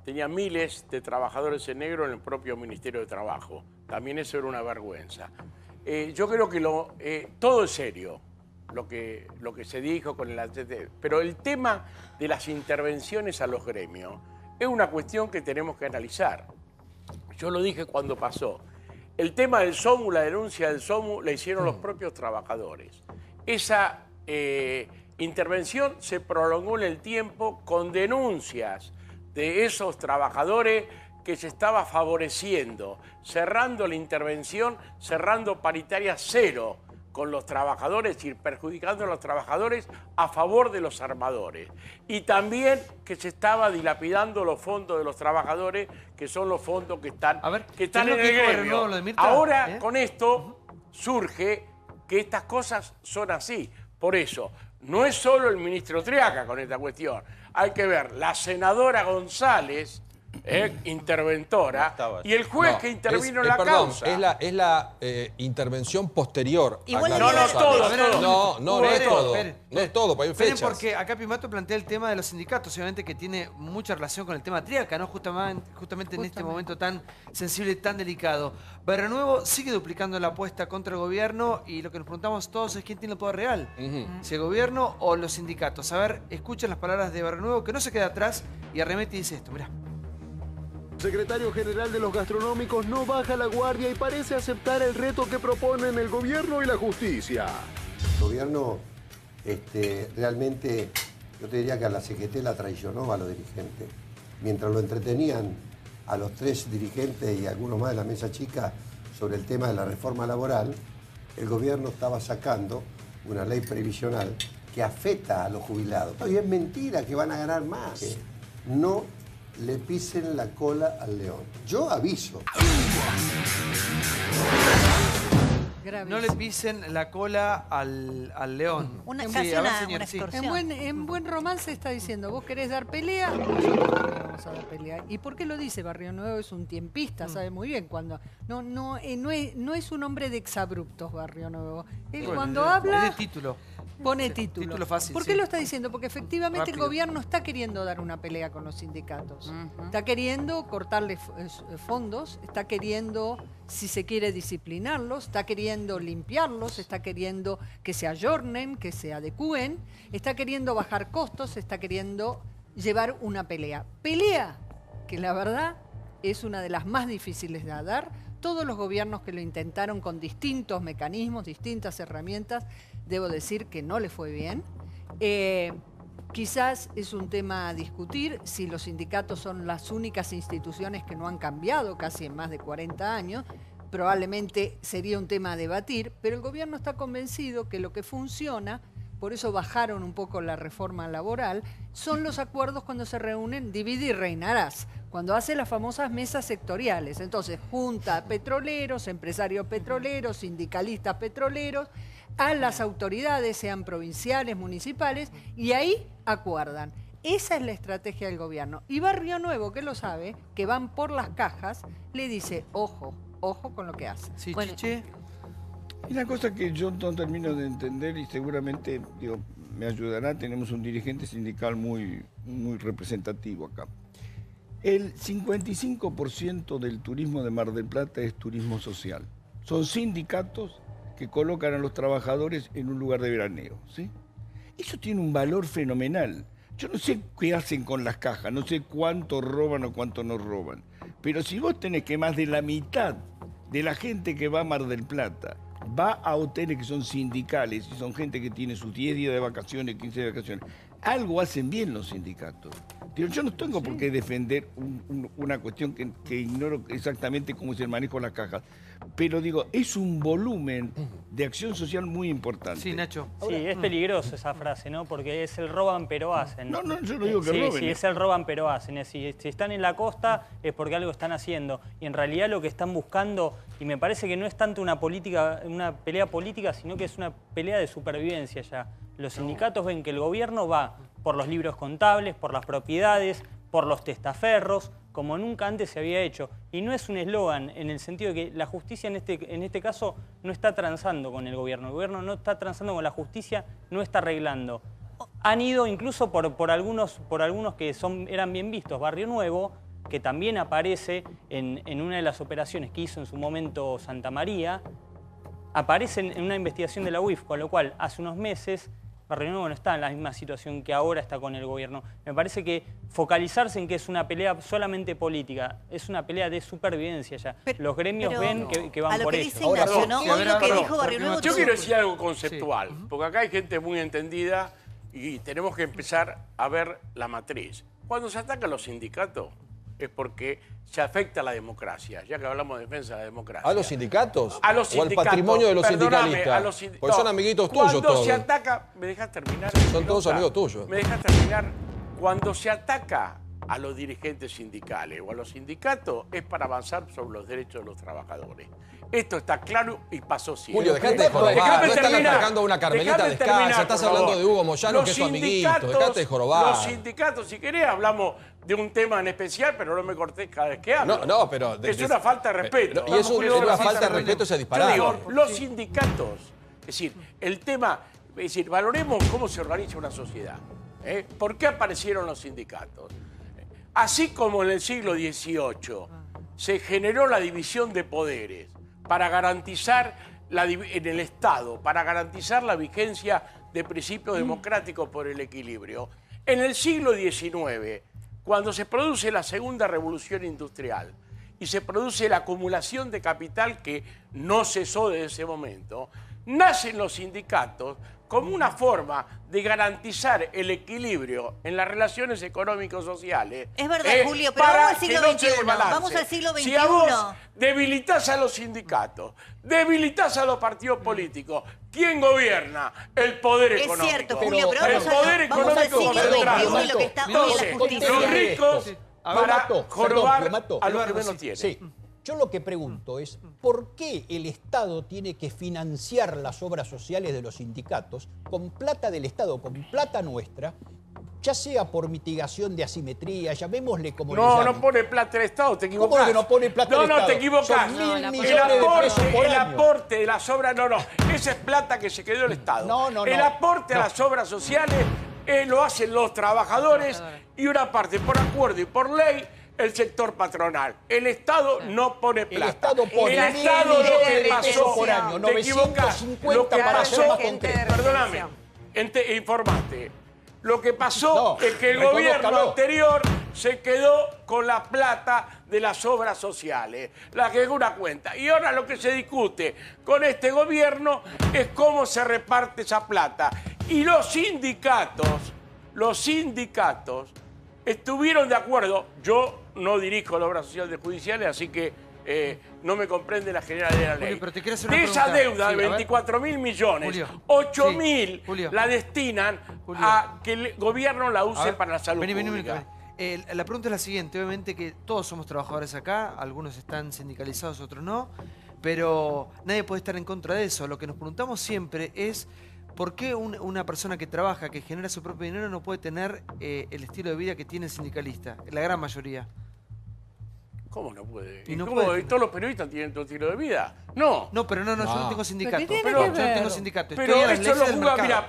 tenía miles de trabajadores en negro en el propio Ministerio de Trabajo. También eso era una vergüenza. Yo creo que todo es serio, lo que se dijo con el ATT, pero el tema de las intervenciones a los gremios es una cuestión que tenemos que analizar. Yo lo dije cuando pasó. El tema del SOMU, la denuncia del SOMU, la hicieron los propios trabajadores. Esa intervención se prolongó en el tiempo con denuncias de esos trabajadores que se estaba favoreciendo, cerrando la intervención, cerrando paritaria cero con los trabajadores y perjudicando a los trabajadores a favor de los armadores. Y también que se estaba dilapidando los fondos de los trabajadores, que son los fondos que están en el gremio. Ahora, con esto, surge que estas cosas son así. Por eso, no es solo el ministro Triaca con esta cuestión. Hay que ver, la senadora González interventora, y el juez que intervino en la causa. Es la intervención posterior. Igual no es todo. No es todo. No es todo, porque hay fechas. Porque acá Pimato plantea el tema de los sindicatos, obviamente que tiene mucha relación con el tema Triaca, ¿no? Justamente en este momento tan sensible y tan delicado. Barrio Nuevo sigue duplicando la apuesta contra el gobierno y lo que nos preguntamos todos es quién tiene el poder real. Si el gobierno o los sindicatos. A ver, escuchen las palabras de Barrio Nuevo, que no se queda atrás y arremete y dice esto, mirá. El secretario general de los gastronómicos no baja la guardia y parece aceptar el reto que proponen el gobierno y la justicia. El gobierno realmente, yo te diría que a la CGT la traicionó a los dirigentes. Mientras lo entretenían a los 3 dirigentes y algunos más de la mesa chica sobre el tema de la reforma laboral, el gobierno estaba sacando una ley previsional que afecta a los jubilados. Y es mentira que van a ganar más. No le pisen la cola al león. Yo aviso. No le pisen la cola al león. En buen romance está diciendo, vos querés dar pelea, vamos a dar pelea. ¿Y por qué lo dice? Barrio Nuevo es un tiempista, sabe muy bien cuando. No es un hombre de exabruptos, Barrio Nuevo. Él cuando habla... Es de título. Pone título. Título fácil. ¿Por qué lo está diciendo? Porque efectivamente Rápido. el gobierno está queriendo dar una pelea con los sindicatos. Está queriendo cortarle fondos, está queriendo, si se quiere, disciplinarlos, está queriendo limpiarlos, está queriendo que se ayornen, que se adecúen, está queriendo bajar costos, está queriendo llevar una pelea. Pelea que la verdad es una de las más difíciles de dar. Todos los gobiernos que lo intentaron con distintos mecanismos, distintas herramientas, debo decir que no le fue bien. Quizás es un tema a discutir si los sindicatos son las únicas instituciones que no han cambiado casi en más de 40 años. Probablemente sería un tema a debatir, pero el gobierno está convencido que lo que funciona, por eso bajaron un poco la reforma laboral, son los acuerdos cuando se reúnen, divide y reinarás, cuando hace las famosas mesas sectoriales. Entonces, junta petroleros, empresarios petroleros, sindicalistas petroleros, a las autoridades, sean provinciales, municipales, y ahí acuerdan. Esa es la estrategia del gobierno. Y Barrio Nuevo, que lo sabe, que van por las cajas, le dice, ojo, ojo con lo que hacen. Sí, bueno, Chiche. Y una cosa que yo no termino de entender y seguramente me ayudará, tenemos un dirigente sindical muy representativo acá. El 55% del turismo de Mar del Plata es turismo social. Son sindicatos que colocan a los trabajadores en un lugar de veraneo, ¿sí? Eso tiene un valor fenomenal. Yo no sé qué hacen con las cajas, no sé cuánto roban o cuánto no roban, pero si vos tenés que más de la mitad de la gente que va a Mar del Plata va a hoteles que son sindicales y son gente que tiene sus 10 días de vacaciones, 15 días de vacaciones, algo hacen bien los sindicatos. Yo no tengo por qué defender una cuestión que ignoro exactamente cómo es el manejo de las cajas, pero digo, es un volumen de acción social muy importante. Sí, Nacho. Sí, es peligroso esa frase, ¿no? Porque es el roban pero hacen. No, yo no digo que roben. Sí, es el roban pero hacen. Si están en la costa es porque algo están haciendo. Y en realidad lo que están buscando, y me parece que no es tanto una pelea política, sino que es una pelea de supervivencia ya. Los sindicatos ven que el gobierno va por los libros contables, por las propiedades, por los testaferros, como nunca antes se había hecho. Y no es un eslogan en el sentido de que la justicia en este caso no está transando con el gobierno no está transando con la justicia, no está arreglando. Han ido incluso por algunos que eran bien vistos. Barrio Nuevo, que también aparece en una de las operaciones que hizo en su momento Santa María, aparece en una investigación de la UIF, con lo cual hace unos meses Barrio Nuevo no está en la misma situación que ahora está con el gobierno. Me parece que focalizarse en que es una pelea solamente política, es una pelea de supervivencia ya. Los gremios ven que van por eso. Yo quiero decir algo conceptual, porque acá hay gente muy entendida y tenemos que empezar a ver la matriz. Cuando se atacan los sindicatos es porque se afecta a la democracia, ya que hablamos de defensa de la democracia. ¿A los sindicatos? A los sindicatos. ¿O al patrimonio de los Perdóname, sindicalistas? Porque son amiguitos tuyos todos. Cuando se ataca... ¿Me dejas terminar? Son todos amigos tuyos. ¿Me dejas terminar? Cuando se ataca a los dirigentes sindicales o a los sindicatos es para avanzar sobre los derechos de los trabajadores. Esto está claro y pasó siempre. Julio, dejate de jorobar, no estás atacando a una Carmelita descalza, estás hablando de Hugo Moyano, que es su amiguito, dejate de jorobar. Los sindicatos, si querés, hablamos de un tema en especial, pero no me cortés cada vez que hablo. No, pero... Es una falta de respeto. Y es una falta de respeto ese disparate. Yo digo, los sindicatos, es decir, el tema, es decir, valoremos cómo se organiza una sociedad. ¿Por qué aparecieron los sindicatos? Así como en el siglo XVIII se generó la división de poderes para garantizar en el Estado, para garantizar la vigencia de principios democráticos por el equilibrio. En el siglo XIX, cuando se produce la segunda revolución industrial y se produce la acumulación de capital que no cesó desde ese momento, nacen los sindicatos como una forma de garantizar el equilibrio en las relaciones económico-sociales. Es verdad, Julio, pero vamos al siglo XXI. Vamos al siglo XXI. Si a vos debilitás a los sindicatos, debilitás a los partidos políticos, ¿quién gobierna? El poder económico. Es cierto, Julio, pero el poder económico central. Lo que está hoy en la justicia. Los ricos para jorobar a los que menos tienen. Sí. Yo lo que pregunto es, ¿por qué el Estado tiene que financiar las obras sociales de los sindicatos con plata del Estado, con plata nuestra, ya sea por mitigación de asimetría, llamémosle como le llamen? No pone plata el Estado, te equivocás. ¿Cómo que no pone plata el Estado? No, te equivocás. Son 1.000 millones de pesos por el año. aporte de las obras, no. Esa es plata que se quedó el Estado. El aporte a las obras sociales lo hacen los trabajadores y una parte por acuerdo y por ley el sector patronal. El Estado no pone plata. El Estado pone el Estado lo que pasó por año, te equivocás. 950 Lo que para ser pasó, más concreto. perdóname, informate. Lo que pasó es que el reconózcalo. gobierno anterior se quedó con la plata de las obras sociales, la que es una cuenta. Y ahora lo que se discute con este gobierno es cómo se reparte esa plata. Y los sindicatos estuvieron de acuerdo. Yo no dirijo la obra social de judiciales, así que no me comprende la generalidad de la ley. Julio, pero te quiero hacer una de esa pregunta. deuda de 24.000 millones, 8.000 la destinan a que el gobierno la use para la salud pública. La pregunta es la siguiente. Obviamente que todos somos trabajadores acá, algunos están sindicalizados, otros no, pero nadie puede estar en contra de eso. Lo que nos preguntamos siempre es ¿por qué una persona que trabaja, que genera su propio dinero, no puede tener el estilo de vida que tiene el sindicalista? La gran mayoría. ¿Cómo no puede? Y no ¿Cómo? puede. ¿Y todos los periodistas tienen tu estilo de vida? No. No, pero no, yo no tengo sindicato. Pero yo no tengo sindicato. Pero Estoy a las esto lo leyes del juzga, mercado.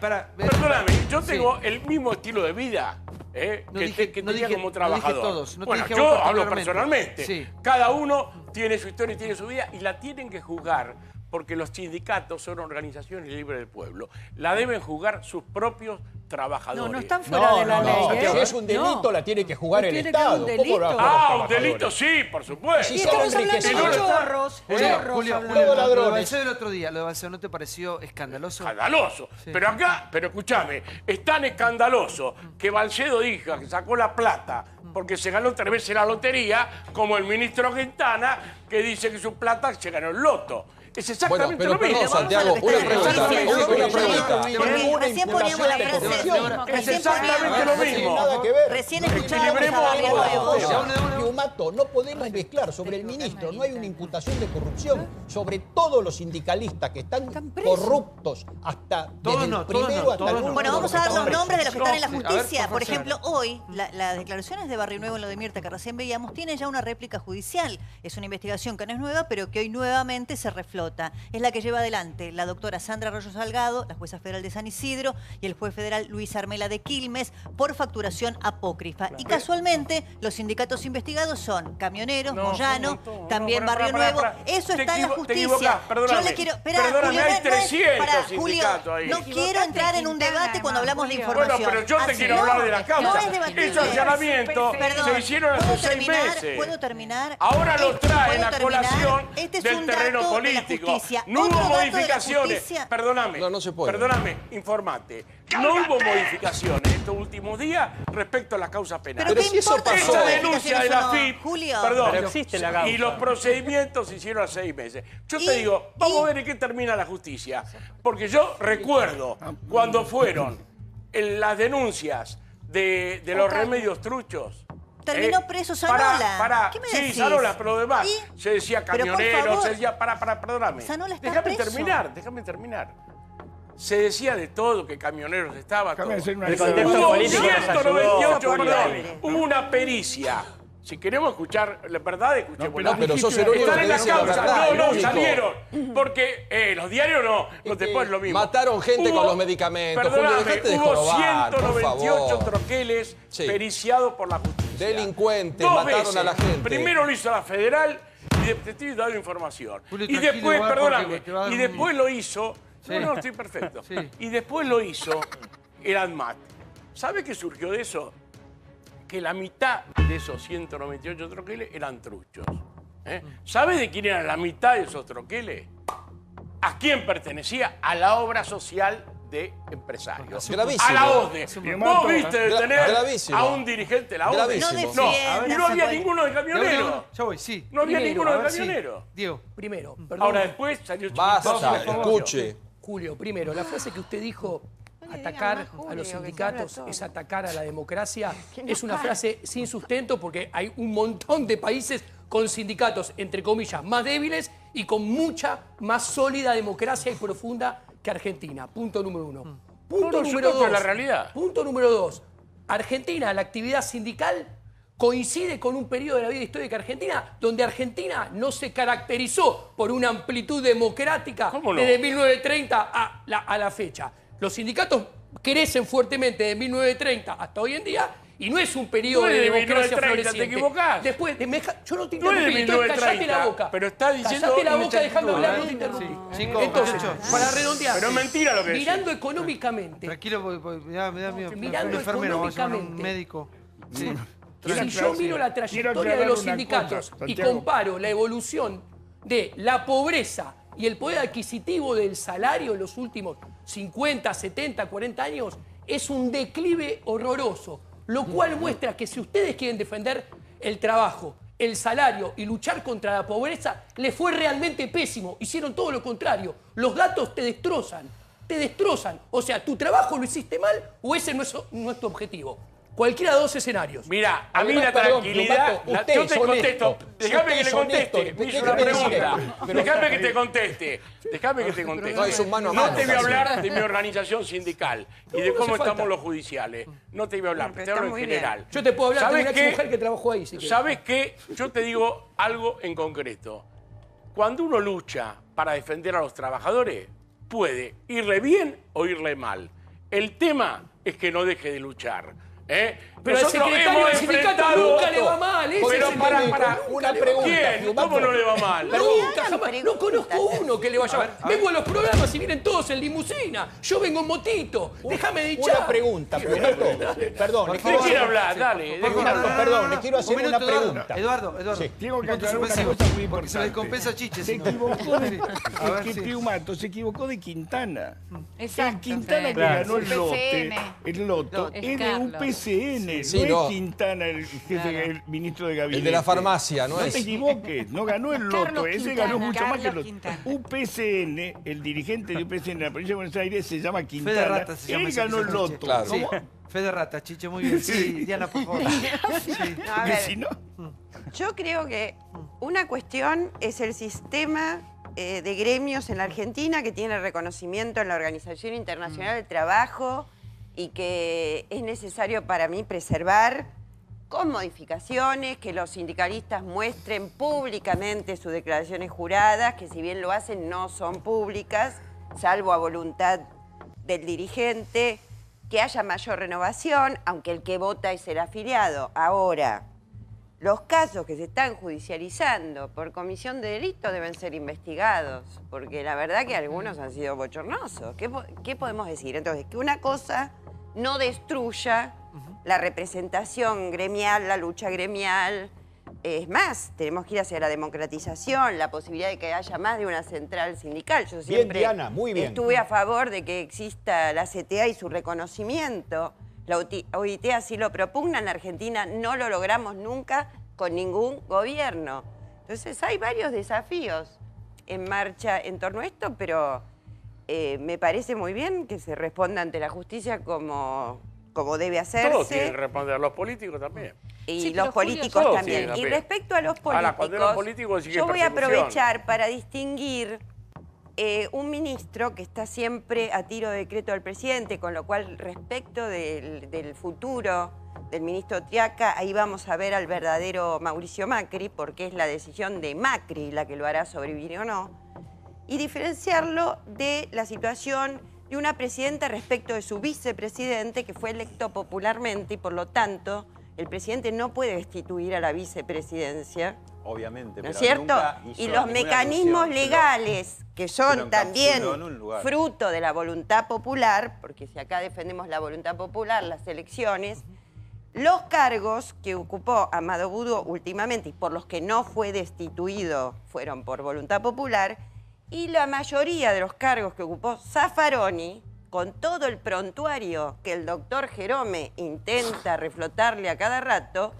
mirá, perdóname, yo tengo el mismo estilo de vida No que dije- tenía dije- como no trabajador. dije todos, no te bueno, dije a yo vos hablo particularmente. personalmente. Sí. Cada uno tiene su historia y tiene su vida y la tienen que juzgar porque los sindicatos son organizaciones libres del pueblo. La deben juzgar sus propios trabajadores. No están fuera de la ley. Si es un delito, la tiene que jugar el tiene que Estado. haber un ¿Cómo lo va a delito? jugar los Un trabajadores? delito sí, por supuesto. Si se han enriquecido. Julio, Todo lo de ladrones. Balsedo el otro día, lo de Balsedo, ¿no te pareció escandaloso? Escandaloso. Sí. Pero acá, escúchame, es tan escandaloso que Balsedo dijo que sacó la plata porque se ganó 3 veces la lotería, como el ministro Quintana, que dice que su plata se ganó el loto. Es exactamente Bueno, lo pero mismo. perdón, Santiago, una pregunta. Recién poníamos la frase. Es exactamente lo mismo. Nada que ver. Recién escuchábamos a Barrio Nuevo. Piumato, no podemos mezclar sobre el ministro, no hay una imputación de corrupción, sobre todos los sindicalistas que están corruptos hasta desde el primero hasta el último. Bueno, vamos a dar los nombres de los que están en la A ver, justicia. por Por favor. ejemplo, hoy, las declaraciones de Barrio Nuevo en lo de Mirta que recién veíamos, tienen ya una réplica judicial. Es una investigación que no es nueva, pero que hoy nuevamente se reflota. Es la que lleva adelante la doctora Sandra Arroyo Salgado, la jueza federal de San Isidro, y el juez federal Luis Armela de Quilmes, por facturación apócrifa. Y casualmente, los sindicatos investigados son Camioneros, Moyano, también Barrio Nuevo. Eso está en la justicia. Yo le quiero... Perdóname, hay 300 Julio, sindicatos ahí. no quiero entrar en un debate cuando hablamos de información. Bueno, pero yo te Así quiero no, hablar de la causa. No es debatible. Esos allanamientos Perdón, se hicieron hace ¿puedo 6 terminar? meses. ¿Puedo terminar? Ahora lo traen ¿Puedo a terminar? colación Este es del un terreno dato de la político. justicia. No hubo Otro dato de la modificaciones. justicia. Perdóname. No se puede. Perdóname, informate. No hubo modificaciones estos últimos días respecto a la causa penal. Pero ¿qué importa Esa las denuncia de la modificaciones FIP, o no? Julio. perdón, Pero existe la causa. y los procedimientos se hicieron hace 6 meses. Yo te digo, vamos a ver en qué termina la justicia. Porque yo recuerdo cuando fueron las denuncias de los remedios truchos. Terminó preso Zanola. ¿Qué me sí, decís? Zanola, pero además se decía Pero, por camionero, favor, se decía, perdóname. Zanola está Déjame preso. terminar. Se decía de todo, que camioneros estaba todo. El contexto político nos ayudó. Hubo una pericia. Si queremos escuchar la verdad, escuchemos la pero sos el único Están que en la dice la causa. verdad, el No, único. salieron. Porque los diarios no te ponen lo mismo. Mataron gente con los medicamentos. Perdóname, Julio, dejate de hubo jorobar, por 198 favor. troqueles Sí. periciados por la justicia. Delincuentes, Dos mataron veces. a la gente. Primero lo hizo la federal y te estoy dando información. Julio, Y tranquilo, después, igual, perdóname, porque te va a dar y un- después lo hizo... Sí. No, estoy perfecto. Sí. Y después lo hizo el ANMAT. ¿Sabe qué surgió de eso? Que la mitad de esos 198 troqueles eran truchos. ¿Sabe de quién eran la mitad de esos troqueles? ¿A quién pertenecía? A la obra social de empresarios. Gravísimo. A la OSDE. ¿Vos viste detener Gravísimo. a un dirigente de la OSDE? Gravísimo. No, y no había ninguno de camionero. Ya voy, sí. No había Primero, ninguno a de ver, sí. camionero. Diego. Primero, perdón. Ahora después salió Basta, Chiquitapia. escuche. Julio, primero, la frase que usted dijo, atacar a los sindicatos es atacar a la democracia, es una frase sin sustento porque hay un montón de países con sindicatos, entre comillas, más débiles y con mucha más sólida democracia y profunda que Argentina. Punto número uno. Punto número dos. la realidad. Punto número dos. Argentina, la actividad sindical coincide con un periodo de la vida histórica argentina donde Argentina no se caracterizó por una amplitud democrática ¿Cómo no? desde 1930 a la fecha. Los sindicatos crecen fuertemente de 1930 hasta hoy en día y no es un periodo Tú de eres de democracia 1930, floreciente. te equivocás. Después, yo no te Tú eres de interrumpí, entonces callate 1930, la boca. pero estás diciendo Callate la boca, inexactitud, déjame hablar, ¿eh? no te interrumpí. Chicos, Entonces, muchachos. para redondear, Pero es mentira lo que decís. mirando económicamente, Tranquilo, me da miedo. mirando Un enfermero, vamos a llamar a un económicamente. médico. Sí. Si yo miro la trayectoria de los sindicatos y comparo la evolución de la pobreza y el poder adquisitivo del salario en los últimos 50, 70, 40 años, es un declive horroroso. Lo cual muestra que si ustedes quieren defender el trabajo, el salario y luchar contra la pobreza, les fue realmente pésimo. Hicieron todo lo contrario. Los datos te destrozan. Te destrozan. O sea, tu trabajo lo hiciste mal o ese no es tu objetivo. Cualquiera de dos escenarios. Mira, a mí Además, la perdón, tranquilidad... Pilupato, usted yo es te contesto. honesto. Déjame Usted que le es honesto. conteste. Me hizo Déjame una decir pregunta. esto. Déjame que te conteste. Déjame que te conteste. No, es un mano a No mano, te voy a casi. hablar de mi organización sindical y de No cómo hace falta. estamos los judiciales. No te voy a hablar, te hablo en general. Yo te puedo hablar de ¿Sabes una qué? exmujer que trabajó ahí. Si querés. ¿Sabes qué? Yo te digo algo en concreto. Cuando uno lucha para defender a los trabajadores, puede irle bien o irle mal. El tema es que no deje de luchar. Pero al secretario del sindicato nunca le va mal. Ese Pero es el para, tema. una pregunta. ¿Quién? ¿Cómo no le va mal? Nunca, jamás. No conozco uno que le vaya mal. Vengo a los programas y vienen todos en limusina. Yo vengo en motito. Déjame dichar. Una pregunta, Pilupato. Perdón. ¿De qué quiere hablar? Dale. Pilupato, perdón, le quiero hacer una pregunta. Eduardo. Sí. Tengo que Punto aclarar una suspensivo, cosa muy porque se le importante. compensa a Chiche. Se si no. equivocó de, A ver, que sí. Piumato se equivocó de Quintana. Exacto. El Quintana que Claro. ganó el lote, PCN. loto, Es es de Carlos. UPCN, Sí, no no. es Quintana el jefe, el ministro de gabinete. El de la farmacia, ¿no es? te equivoques, no ganó el loto, Carlos ese Quintana. ganó mucho más que el Carlos loto. Quintana. UPCN, el dirigente de UPCN en la provincia de Buenos Aires se llama Fede Quintana, Rata se llama él ese ganó el que se loto. escuche. Claro. Sí. ¿Cómo? Fede Rata, Chiche, muy bien. Sí, Diana, por favor. Sí. No, a Porque ver, si no, yo creo que una cuestión es el sistema de gremios en la Argentina que tiene reconocimiento en la Organización Internacional del Trabajo y que es necesario para mí preservar con modificaciones, que los sindicalistas muestren públicamente sus declaraciones juradas, que si bien lo hacen no son públicas, salvo a voluntad del dirigente, que haya mayor renovación, aunque el que vota es el afiliado. Ahora, los casos que se están judicializando por comisión de delito deben ser investigados, porque la verdad que algunos han sido bochornosos. ¿Qué podemos decir? Entonces, que una cosa no destruya la representación gremial, la lucha gremial. Es más, tenemos que ir hacia la democratización, la posibilidad de que haya más de una central sindical. Yo siempre Diana, muy bien. estuve a favor de que exista la CTA y su reconocimiento. La OIT así lo propugna. En la Argentina no lo logramos nunca con ningún gobierno. Entonces hay varios desafíos en marcha en torno a esto, pero me parece muy bien que se responda ante la justicia como como debe hacerse. Todos tienen que responder, los políticos también. Y Sí, los pero políticos Julio, también. todos Y tienen respecto a los Ahora, cuando eran políticos, políticos, sí que yo voy a persecución. aprovechar para distinguir un ministro que está siempre a tiro de decreto del presidente, con lo cual respecto del futuro del ministro Triaca, ahí vamos a ver al verdadero Mauricio Macri, porque es la decisión de Macri la que lo hará sobrevivir o no, y diferenciarlo de la situación de una presidenta respecto de su vicepresidente, que fue electo popularmente y por lo tanto el presidente no puede destituir a la vicepresidencia. Obviamente, ¿No es pero cierto? nunca hizo Y los ninguna mecanismos alusión, legales, que se lo son también encapsuló en un lugar. fruto de la voluntad popular, porque si acá defendemos la voluntad popular, las elecciones, los cargos que ocupó Amado Budo últimamente y por los que no fue destituido fueron por voluntad popular, y la mayoría de los cargos que ocupó Zaffaroni, con todo el prontuario que el doctor Jerome intenta reflotarle a cada rato,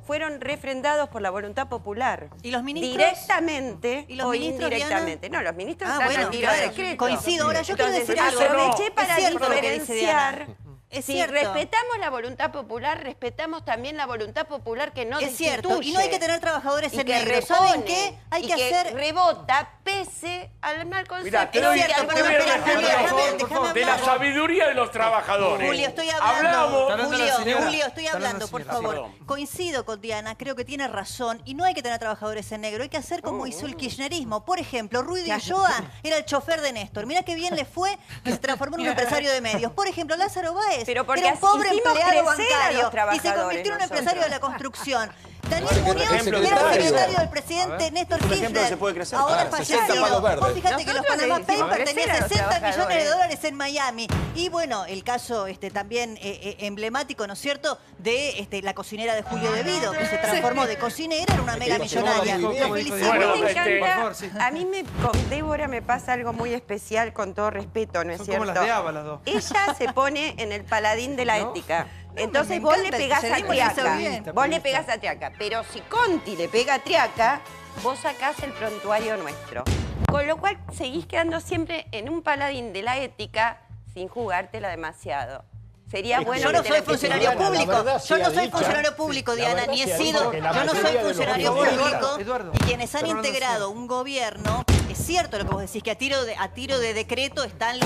fueron refrendados por la voluntad popular. ¿Y los ministros? Directamente ¿Y los o ministros, indirectamente. Diana? No, los ministros Ah, están bueno, a tiro de claro, decreto. coincido. Ahora, yo quiero decir algo. Aproveché para Es cierto lo que dice Diana. diferenciar. Es Si cierto. respetamos la voluntad popular, respetamos también la voluntad popular que no Es destituye. cierto, y no hay que tener trabajadores y en que negro. ¿Saben repone, qué? Hay y que hacer... rebota pese al mal concepto. Mirá, te doy y al te doy el ejemplo déjame de la hablar. sabiduría de los trabajadores. Julio, estoy hablando. Hablamos... Julio, estoy hablando, por favor. Perdón. Coincido con Diana, creo que tiene razón y no hay que tener trabajadores en negro, hay que hacer como hizo el kirchnerismo. Por ejemplo, Rudy Ulloa era el chofer de Néstor. Mirá qué bien le fue que se transformó en un empresario de medios. Por ejemplo, Lázaro Báez Pero porque era un pobre hicimos empleado crecer a los bancario y se trabajadores convirtió en un nosotros. empresario de la construcción. Daniel Ejemplo, Muñoz ejemplo, era ejemplo. secretario del presidente Néstor Por ejemplo, Kirchner. se puede crecer. Ahora Ah, 60 fallecido. palos verdes. Vos fíjate que los Nosotros Panama le decimos Papers crecer tenían a los 60 millones de trabajadores. dólares en Miami. Y bueno, el caso también emblemático, ¿no es cierto?, de la cocinera de Julio De Vido, que se transformó de cocinera, era una mega millonaria. La felicito. Bueno, me este- encanta, a mí con Débora me pasa algo muy especial, con todo respeto, ¿no es Son cierto? como las de Ava, las dos. Ella se pone en el paladín de la ética. Entonces me vos le encanta el pegás a kirchnerismo y eso Triaca. bien. Vos le pegás a Triaca. Pero si Conti le pega a Triaca, vos sacás el prontuario nuestro. Con lo cual seguís quedando siempre en un paladín de la ética sin jugártela demasiado. Sería bueno Yo no que soy te funcionario empecemos. público. Yo no soy funcionario público, Diana, ni he sido. Yo no soy funcionario público. Eduardo. Y quienes han integrado un gobierno, es cierto lo que vos decís, que a tiro de decreto están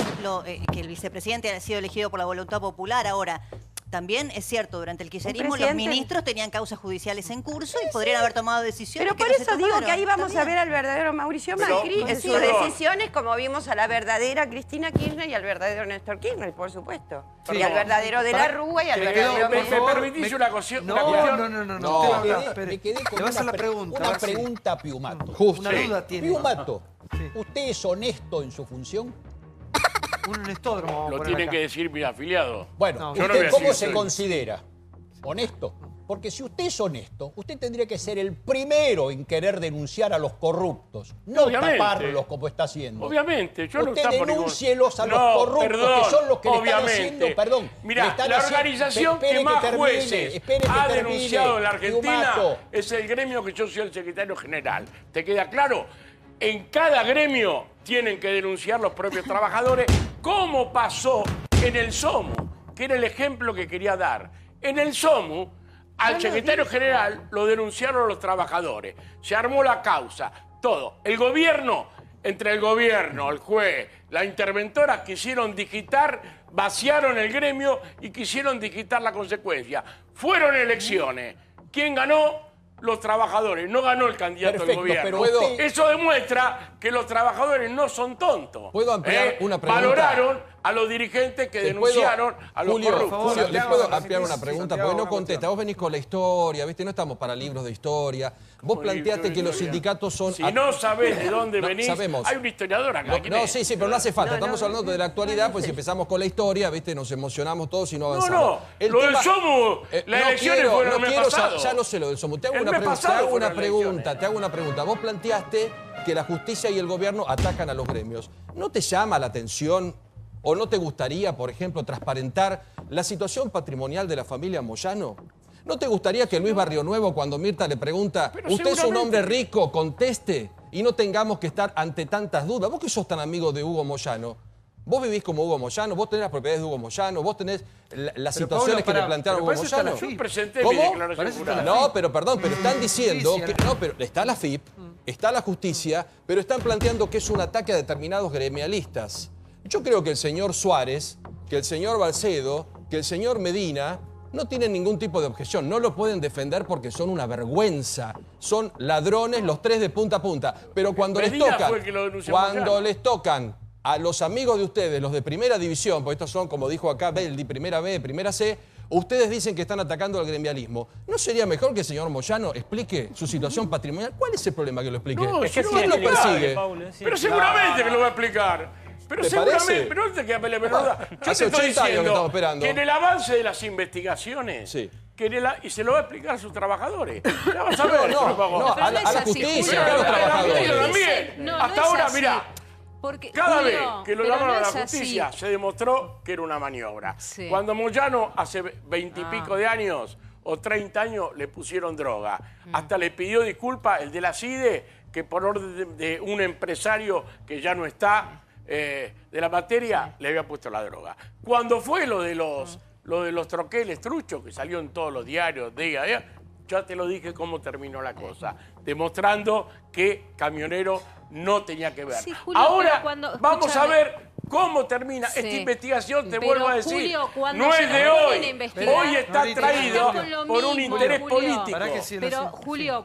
que el vicepresidente ha sido elegido por la voluntad popular. Ahora, también es cierto, durante el kirchnerismo los presidente- ministros tenían causas judiciales en curso y podrían haber tomado decisiones. Pero por que no se eso digo tomaron. que ahí vamos Está a bien. ver al verdadero Mauricio Pero- Macri en sus Perdón. decisiones, como vimos a la verdadera Cristina Kirchner y al verdadero Néstor Kirchner, por supuesto. Sí. Y al verdadero de la Rúa y al Me verdadero... permitís una cuestión? No, una cuestión? no. No, Usted va a me hablar, espere. Me quedé con Le voy a hacer la pre- pregunta. a una ver si- pregunta a Piumato. Una Sí. duda tiene. Piumato, Sí. ¿usted es honesto en su función? Un honestódromo vamos a Lo poner tienen acá. que decir mis afiliados. Bueno, No. Yo no voy ¿usted a cómo decir se soy- considera? ¿Honesto? Porque si usted es honesto, usted tendría que ser el primero en querer denunciar a los corruptos, no Obviamente. taparlos como está haciendo. Obviamente, yo no Usted tapo ningún- denúncielos a los No, corruptos, perdón, que son los que le están obviamente. haciendo, perdón. Mirá, le están la haciendo- organización espere que más termine, jueces espere que ha termine, denunciado en la Argentina Piumato. es el gremio que yo soy el secretario general. ¿Te queda claro? En cada gremio tienen que denunciar los propios trabajadores, como pasó en el SOMU, que era el ejemplo que quería dar. En el SOMU, al secretario general lo denunciaron los trabajadores. Se armó la causa, todo. El gobierno, entre el gobierno, el juez, la interventora, quisieron digitar, vaciaron el gremio y quisieron digitar la consecuencia. Fueron elecciones. ¿Quién ganó? Los trabajadores. No ganó el candidato Perfecto, del gobierno. pero usted- Eso demuestra que los trabajadores no son tontos. ¿Puedo ampliar una pregunta? Valoraron a los dirigentes que ¿Te puedo- denunciaron a los Julio, corruptos. Julio, ¿les Santiago, puedo no sé ampliar qué una es. pregunta? Santiago, Porque no una contesta. Vos venís con la historia, ¿viste? No estamos para libros de historia. Vos planteaste que los sindicatos son... Si no sabés de dónde No, venís, sabemos. hay un historiador acá. ¿quién No, es? sí, pero no hace falta. No, Estamos no, hablando de la actualidad, pues si empezamos con la historia, ¿viste? Nos emocionamos todos y no No, avanzamos. no, lo del SOMU, las elecciones fueron el mes pasado. Ya lo sé lo del SOMU. Te hago El una, mes pregunta, pasado te hago una fueron las pregunta, te hago una pregunta. Vos planteaste que la justicia y el gobierno atacan a los gremios. ¿No te llama la atención o no te gustaría, por ejemplo, transparentar la situación patrimonial de la familia Moyano? ¿No te gustaría que Luis Barrio Nuevo, cuando Mirta le pregunta, Pero ¿usted es un seguramente. hombre rico? Conteste y no tengamos que estar ante tantas dudas. Vos que sos tan amigo de Hugo Moyano, Vos vivís como Hugo Moyano, vos tenés las propiedades de Hugo Moyano, vos tenés las situaciones Pablo, que le plantearon a Hugo Moyano. Yo presenté mi declaración jurada. No, pero perdón, pero están diciendo que no, pero está la FIP, está la justicia, pero están planteando que es un ataque a determinados gremialistas. Yo creo que el señor Suárez, que el señor Balcedo, que el señor Medina no tienen ningún tipo de objeción, no lo pueden defender porque son una vergüenza. Son ladrones los tres de punta a punta. Pero cuando les tocan a los amigos de ustedes, los de primera división, porque estos son, como dijo acá Beldi, primera B, primera C, ustedes dicen que están atacando al gremialismo. ¿No sería mejor que el señor Moyano explique su situación patrimonial? ¿Cuál es el problema que lo explique? No, es que ¿quién lo persigue? Pero seguramente que lo va a explicar. Pero seguramente, pero no te queda pelea, yo te estoy diciendo que en el avance de las investigaciones, y se lo va a explicar a sus trabajadores. Ya vas a ver. A la justicia, a los trabajadores. También. Hasta ahora, mirá. Cada vez que lo llamaron a la justicia se demostró que era una maniobra. Cuando Moyano hace 20 y pico de años o 30 años le pusieron droga. Hasta le pidió disculpas el de la CIDE, que por orden de un empresario que ya no está de la materia le había puesto la droga. Cuando fue lo de los troqueles truchos, que salió en todos los diarios, ya te lo dije cómo terminó la cosa, demostrando que Camionero no tenía que ver. Sí, Julio, ahora vamos a ver cómo termina esta investigación, te vuelvo a decir. Julio, no es de hoy. Hoy está traído por un interés político. Pero, Julio,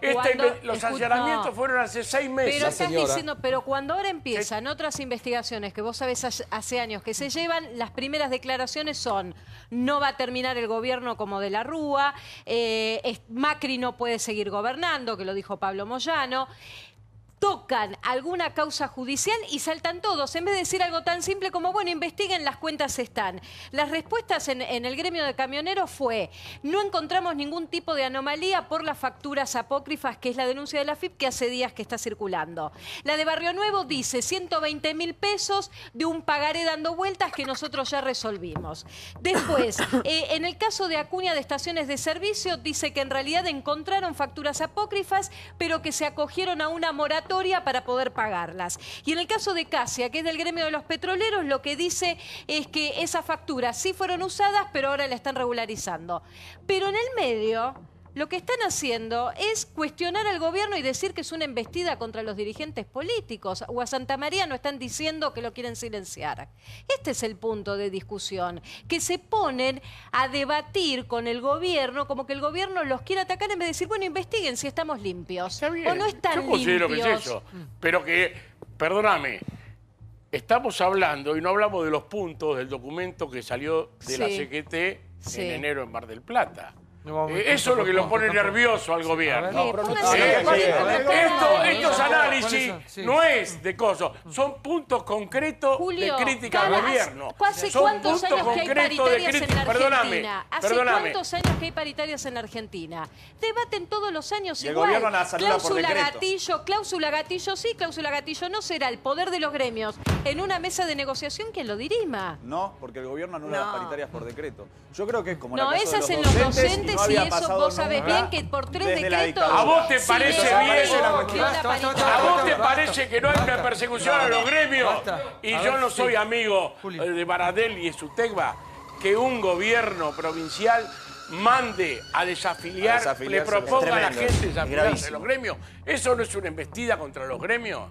los allanamientos fueron hace 6 meses. Pero estás diciendo, pero cuando ahora empiezan otras investigaciones que vos sabés hace años que se llevan, las primeras declaraciones son: no va a terminar el gobierno como de la Rúa, Macri no puede seguir gobernando, que lo dijo Pablo Moyano. Tocan alguna causa judicial y saltan todos, en vez de decir algo tan simple como, bueno, investiguen, las cuentas están. Las respuestas en el gremio de camioneros fue: no encontramos ningún tipo de anomalía por las facturas apócrifas, que es la denuncia de la FIP que hace días que está circulando. La de Barrio Nuevo dice 120.000 pesos de un pagaré dando vueltas que nosotros ya resolvimos. Después, en el caso de Acuña de Estaciones de Servicio, dice que en realidad encontraron facturas apócrifas, pero que se acogieron a una moratoria para poder pagarlas. Y en el caso de Casia, que es del gremio de los petroleros, lo que dice es que esas facturas sí fueron usadas, pero ahora la están regularizando. Pero en el medio, lo que están haciendo es cuestionar al gobierno y decir que es una embestida contra los dirigentes políticos. O a Santamaría no están diciendo que lo quieren silenciar. Este es el punto de discusión, que se ponen a debatir con el gobierno como que el gobierno los quiere atacar en vez de decir, bueno, investiguen si estamos limpios. O no están Yo considero limpios. Que es eso, pero que, perdóname, estamos hablando y no hablamos de los puntos del documento que salió de la CGT en enero en Mar del Plata. Eso es lo que lo pone nervioso al gobierno. Estos análisis no es de cosas, son puntos concretos de crítica al gobierno. ¿Hace cuántos años que hay paritarias en la Argentina? ¿Hace cuántos años que hay paritarias en la Argentina? Debaten todos los años y el igual. gobierno las anula por decreto. Cláusula gatillo sí, cláusula gatillo no. Será el poder de los gremios en una mesa de negociación quien lo dirima. No, porque el gobierno anula las paritarias por decreto. Yo creo que es como no, la casa esas de en los los docentes, docentes no había y eso pasado vos sabés nunca bien que por 3 desde la decretos... ¿A vos te parece bien? ¿A vos te parece que no hay una persecución a los gremios? Y yo no soy amigo de Baradel y de Sutegba, que un gobierno provincial mande a desafiliar, le proponga a la gente desafiliarse de los gremios. ¿Eso no es una embestida contra los gremios?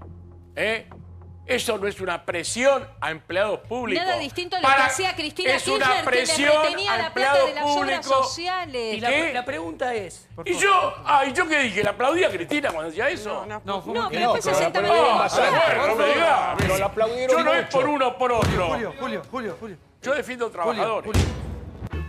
Eso no es una presión a empleados públicos. Nada distinto a lo que hacía Cristina Kirchner, que le retenía la plata de las obras sociales. Y la pregunta es... ¿Y yo qué dije? ¿Le aplaudí a Cristina cuando decía eso? No, pero después se senta muy bien. No me digas. Pero la aplaudieron yo no mucho. es por uno o por otro. Julio. Yo defiendo trabajadores.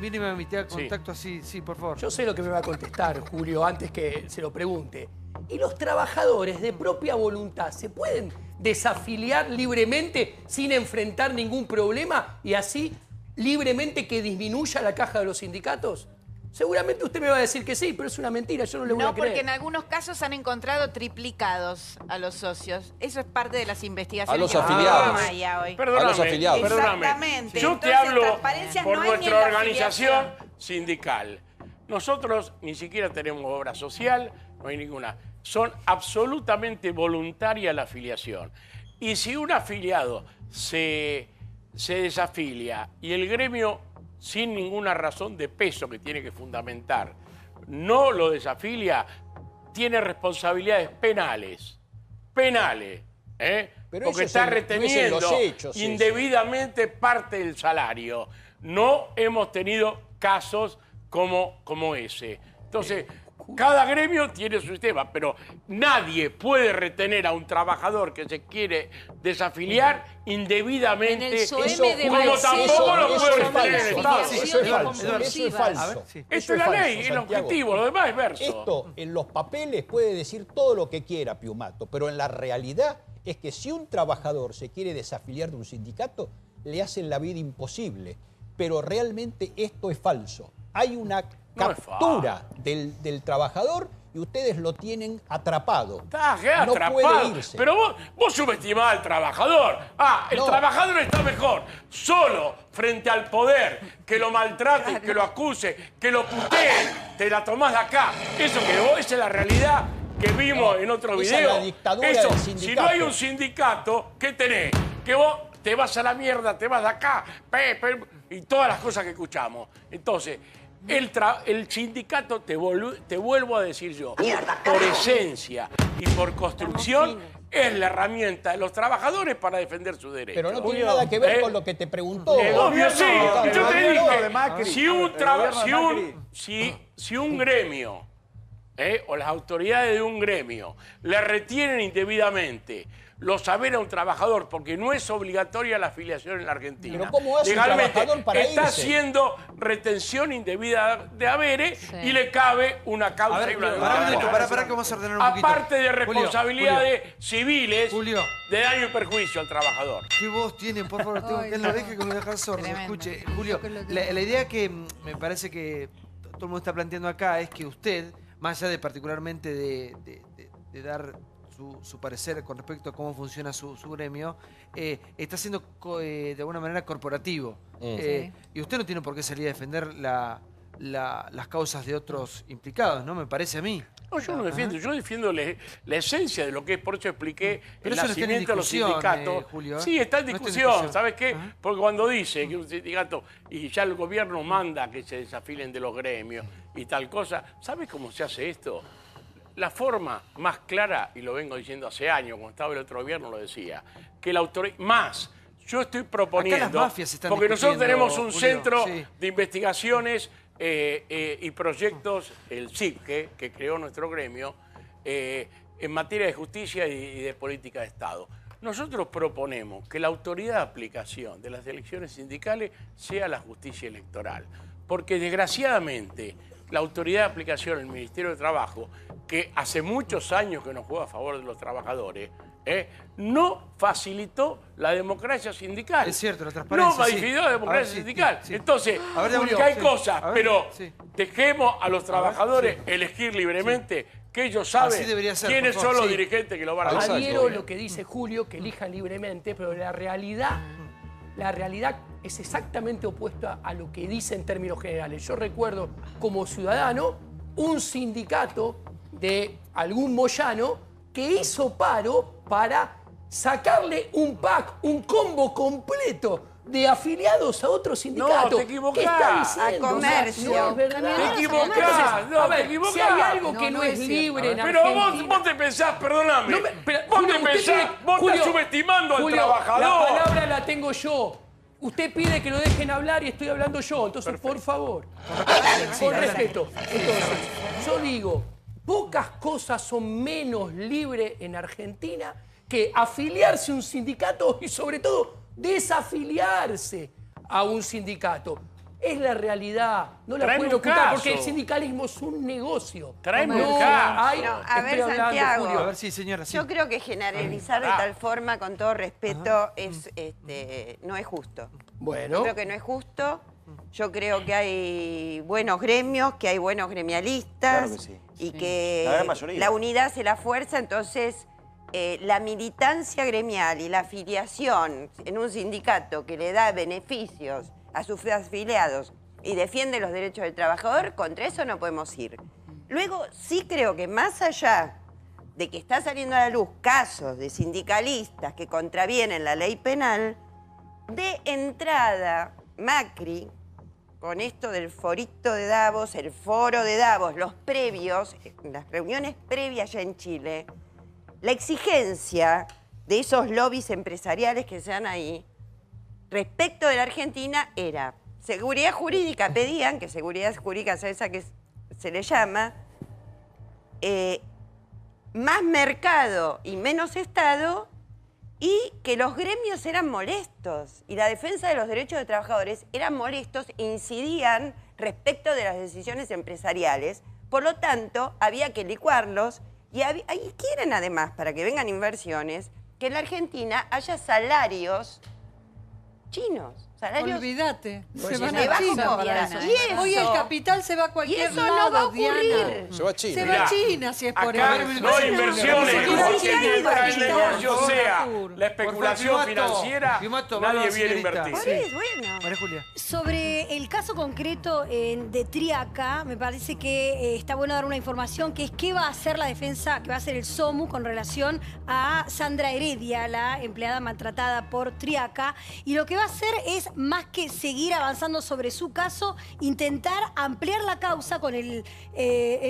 Mínima mitad de contacto así, sí, por favor. Yo sé lo que me va a contestar, Julio, antes que se lo pregunte. ¿Y los trabajadores de propia voluntad se pueden desafiliar libremente sin enfrentar ningún problema y así libremente que disminuya la caja de los sindicatos? Seguramente usted me va a decir que sí, pero es una mentira, yo no le voy a creer. No, porque en algunos casos han encontrado triplicados a los socios. Eso es parte de las investigaciones. A los afiliados. Perdóname, a los afiliados. Exactamente. Yo te hablo por nuestra organización sindical. Nosotros ni siquiera tenemos obra social, no hay ninguna. Son absolutamente voluntaria la afiliación. Y si un afiliado se se desafilia y el gremio, sin ninguna razón de peso que tiene que fundamentar, no lo desafilia, tiene responsabilidades penales. Penales. Porque está reteniendo indebidamente parte del salario. No hemos tenido casos como ese. Entonces, cada gremio tiene su sistema, pero nadie puede retener a un trabajador que se quiere desafiliar indebidamente, como tampoco lo puede retener el Estado. Eso es falso. Esto es la ley, el objetivo, lo demás es verso. Esto en los papeles puede decir todo lo que quiera Piumato, pero en la realidad es que si un trabajador se quiere desafiliar de un sindicato, le hacen la vida imposible. Pero realmente esto es falso. Hay una captura del trabajador y ustedes lo tienen atrapado. No puede irse. Pero vos subestimás al trabajador. El trabajador está mejor solo frente al poder, que lo maltrate, que lo acuse, que lo putee. Te la tomás de acá. Esa es la realidad que vimos en otro video. Es la dictadura del sindicato. Si no hay un sindicato, ¿qué tenés? Que vos te vas a la mierda, te vas de acá, y todas las cosas que escuchamos. Entonces, el sindicato, te vuelvo a decir yo, por esencia y por construcción, es la herramienta de los trabajadores para defender su derecho. Pero no tiene nada que ver con lo que te preguntó. Obvio, sí. Yo te dije, si un gremio o las autoridades de un gremio le retienen indebidamente los saberes a un trabajador, porque no es obligatoria la afiliación en la Argentina. ¿Pero cómo hace legalmente un trabajador para está irse? haciendo retención indebida de haberes y le cabe una causa y una demanda. Para que vamos a ordenar un poquito. Aparte de responsabilidades civiles de daño y perjuicio al trabajador. ¿Qué voz tienen? Por favor, tengo que lo deje que me dejar sordo. Escuche, Julio, la idea que me parece que todo el mundo está planteando acá es que usted, más allá de particularmente de dar su parecer con respecto a cómo funciona su gremio, está siendo de alguna manera corporativo. Y usted no tiene por qué salir a defender las causas de otros implicados, ¿no? Me parece a mí. No, yo no defiendo, yo defiendo la esencia de lo que es, por eso expliqué el nacimiento de los sindicatos. Julio, sí, está en discusión, ¿sabes qué? Porque cuando dice que un sindicato, y ya el gobierno manda que se desafilen de los gremios y tal cosa, ¿sabes cómo se hace esto? La forma más clara, y lo vengo diciendo hace años, cuando estaba el otro gobierno lo decía, que la autoridad... Más, yo estoy proponiendo, porque nosotros tenemos un centro de investigaciones y proyectos, el CIPQUE, que creó nuestro gremio, en materia de justicia y de política de Estado. Nosotros proponemos que la autoridad de aplicación de las elecciones sindicales sea la justicia electoral, porque desgraciadamente la autoridad de aplicación, el Ministerio de Trabajo, que hace muchos años que nos juega a favor de los trabajadores, no facilitó la democracia sindical. Es cierto, la transparencia. No facilitó la democracia sindical. Entonces, que hay cosas, pero dejemos a los trabajadores elegir libremente, que ellos saben quiénes son los dirigentes que lo van a hacer. Adhiero lo que dice Julio, que elijan libremente, pero la realidad es exactamente opuesta a lo que dice en términos generales. Yo recuerdo como ciudadano un sindicato de algún moyano que hizo paro para sacarle un pack, un combo completo de afiliados a otro sindicato. No, te equivocás. ¿Qué está diciendo? A comercio. No, es verdad. Te equivocás. A ver, si hay algo que no es libre en Pero Argentina... vos te pensás, perdóname, vos Julio, te pensás, vos estás subestimando al trabajador. La palabra la tengo yo. Usted pide que lo dejen hablar y estoy hablando yo. Entonces, por favor, con respeto. Entonces, yo digo, pocas cosas son menos libres en Argentina que afiliarse a un sindicato y sobre todo desafiliarse a un sindicato. Es la realidad, no la pueden ocultar porque el sindicalismo es un negocio. Traeme un caso. A ver, Santiago, A ver, sí, señora. yo creo que generalizar de tal forma, con todo respeto, no es justo. Bueno. Yo creo que no es justo. Yo creo que hay buenos gremios, que hay buenos gremialistas. Claro que sí. Y que La gran mayoría. la unidad hace la fuerza, entonces la militancia gremial y la afiliación en un sindicato que le da beneficios a sus afiliados y defiende los derechos del trabajador, contra eso no podemos ir. Luego, sí creo que más allá de que está saliendo a la luz casos de sindicalistas que contravienen la ley penal, de entrada, Macri, con esto del forito de Davos, el foro de Davos, los previos, las reuniones previas ya en Chile, la exigencia de esos lobbies empresariales que se dan ahí, respecto de la Argentina, era seguridad jurídica, pedían, que seguridad jurídica es esa que se le llama, más mercado y menos Estado, y que los gremios eran molestos y la defensa de los derechos de trabajadores eran molestos e incidían respecto de las decisiones empresariales. Por lo tanto, había que licuarlos y quieren además, para que vengan inversiones, que en la Argentina haya salarios chinos. Olvídate, se van de a China. Hoy el capital se va a cualquier lado, no va a ocurrir. Diana. Se va a China. Se va a China si es por Acá eso. no hay inversiones, porque mientras el negocio Por sea favor. la especulación Por favor, financiera, Pimato, nadie vamos, viene a señorita. invertir. Sí. María Julia. Sobre el caso concreto de Triaca, me parece que está bueno dar una información, que es qué va a hacer la defensa, qué va a hacer el SOMU con relación a Sandra Heredia, la empleada maltratada por Triaca. Y lo que va a hacer es, más que seguir avanzando sobre su caso, intentar ampliar la causa con el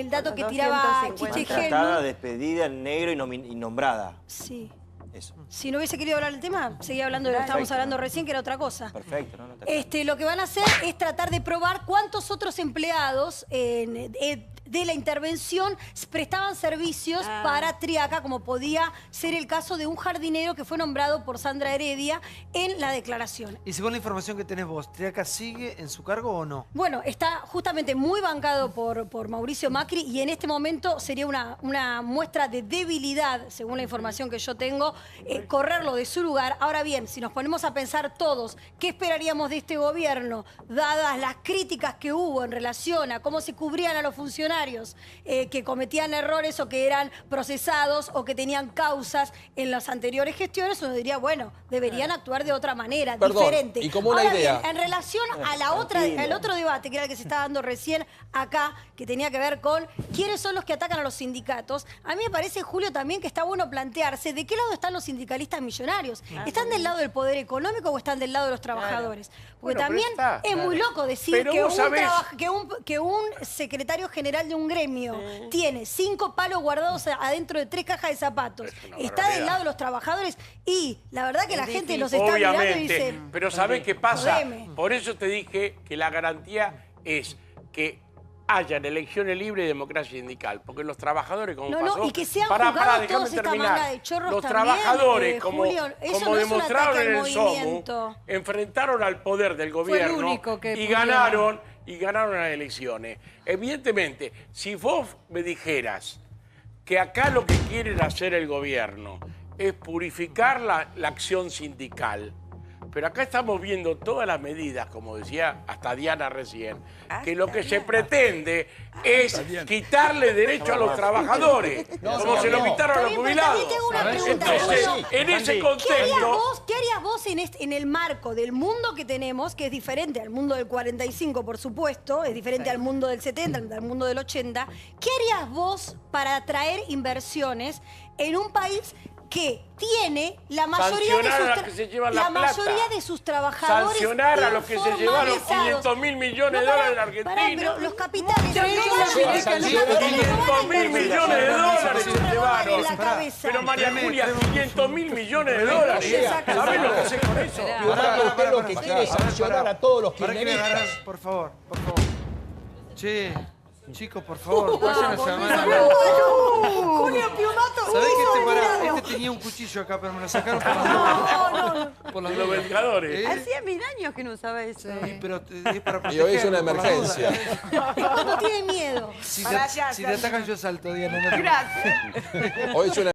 dato que tiraba Chiche Maltratada, Helmut. despedida en negro y nombrada. Sí. Eso. Si no hubiese querido hablar del tema, seguía hablando de lo que estábamos hablando recién, que era otra cosa. Perfecto, ¿no? Lo que van a hacer es tratar de probar cuántos otros empleados de la intervención prestaban servicios para Triaca, como podía ser el caso de un jardinero que fue nombrado por Sandra Heredia en la declaración. Y según la información que tenés vos, ¿Triaca sigue en su cargo o no? Bueno, está justamente muy bancado por Mauricio Macri y en este momento sería una muestra de debilidad, según la información que yo tengo, correrlo de su lugar. Ahora bien, si nos ponemos a pensar todos qué esperaríamos de este gobierno, dadas las críticas que hubo en relación a cómo se cubrían a los funcionarios que cometían errores o que eran procesados o que tenían causas en las anteriores gestiones, uno diría, bueno, deberían actuar de otra manera, diferente. Y como una Ahora idea. bien, en relación a al otro debate, que era el que se está dando recién acá, que tenía que ver con quiénes son los que atacan a los sindicatos, a mí me parece, Julio, también que está bueno plantearse de qué lado están los sindicalistas millonarios. ¿Están del lado del poder económico o están del lado de los trabajadores? Porque también es muy loco decir que un secretario general de un gremio tiene 5 palos guardados adentro de 3 cajas de zapatos. Está del lado de los trabajadores y la verdad que la gente los está mirando y dice... Pero ¿sabés qué pasa? Jodeme. Por eso te dije que la garantía es que hayan elecciones libres y democracia sindical, porque los trabajadores, como pasó... y que sean Pará, juzgados déjame todos esta terminar. manga de chorros Los también, trabajadores, Julio, eso como no es un demostraron ataque en al el SOMU, movimiento. enfrentaron al poder del gobierno único que y pudieron. ganaron las elecciones. Evidentemente, si vos me dijeras que acá lo que quieren hacer el gobierno es purificar la acción sindical, pero acá estamos viendo todas las medidas, como decía hasta Diana recién, que lo que se pretende es quitarle derecho a los trabajadores, como se lo quitaron a los jubilados. Entonces, en ese contexto... ¿Qué harías vos en el marco del mundo que tenemos, que es diferente al mundo del 45, por supuesto, es diferente al mundo del 70, al mundo del 80? ¿Qué harías vos para atraer inversiones en un país que tiene la mayoría de sus trabajadores sancionar a los que se llevaron 500.000 millones de dólares de la Argentina? Pero los capitales... 500.000 millones de dólares se llevaron. Pero María Julia, 500.000 millones de dólares. ¿Sabés lo que hace con eso? Usted lo que quiere es sancionar a todos los kirchneristas. Por favor. Che, chicos, por favor, vayan a llamar. Julio Piumato, ¿Sabés que este tenía un cuchillo acá, pero me lo sacaron por los ventiladores? Hacía 1000 años que no usaba eso. Sí, pero es para proteger. Y hoy es una emergencia. Cuando tiene miedo. Si te atacan yo salto, Diana. Gracias. Hoy es una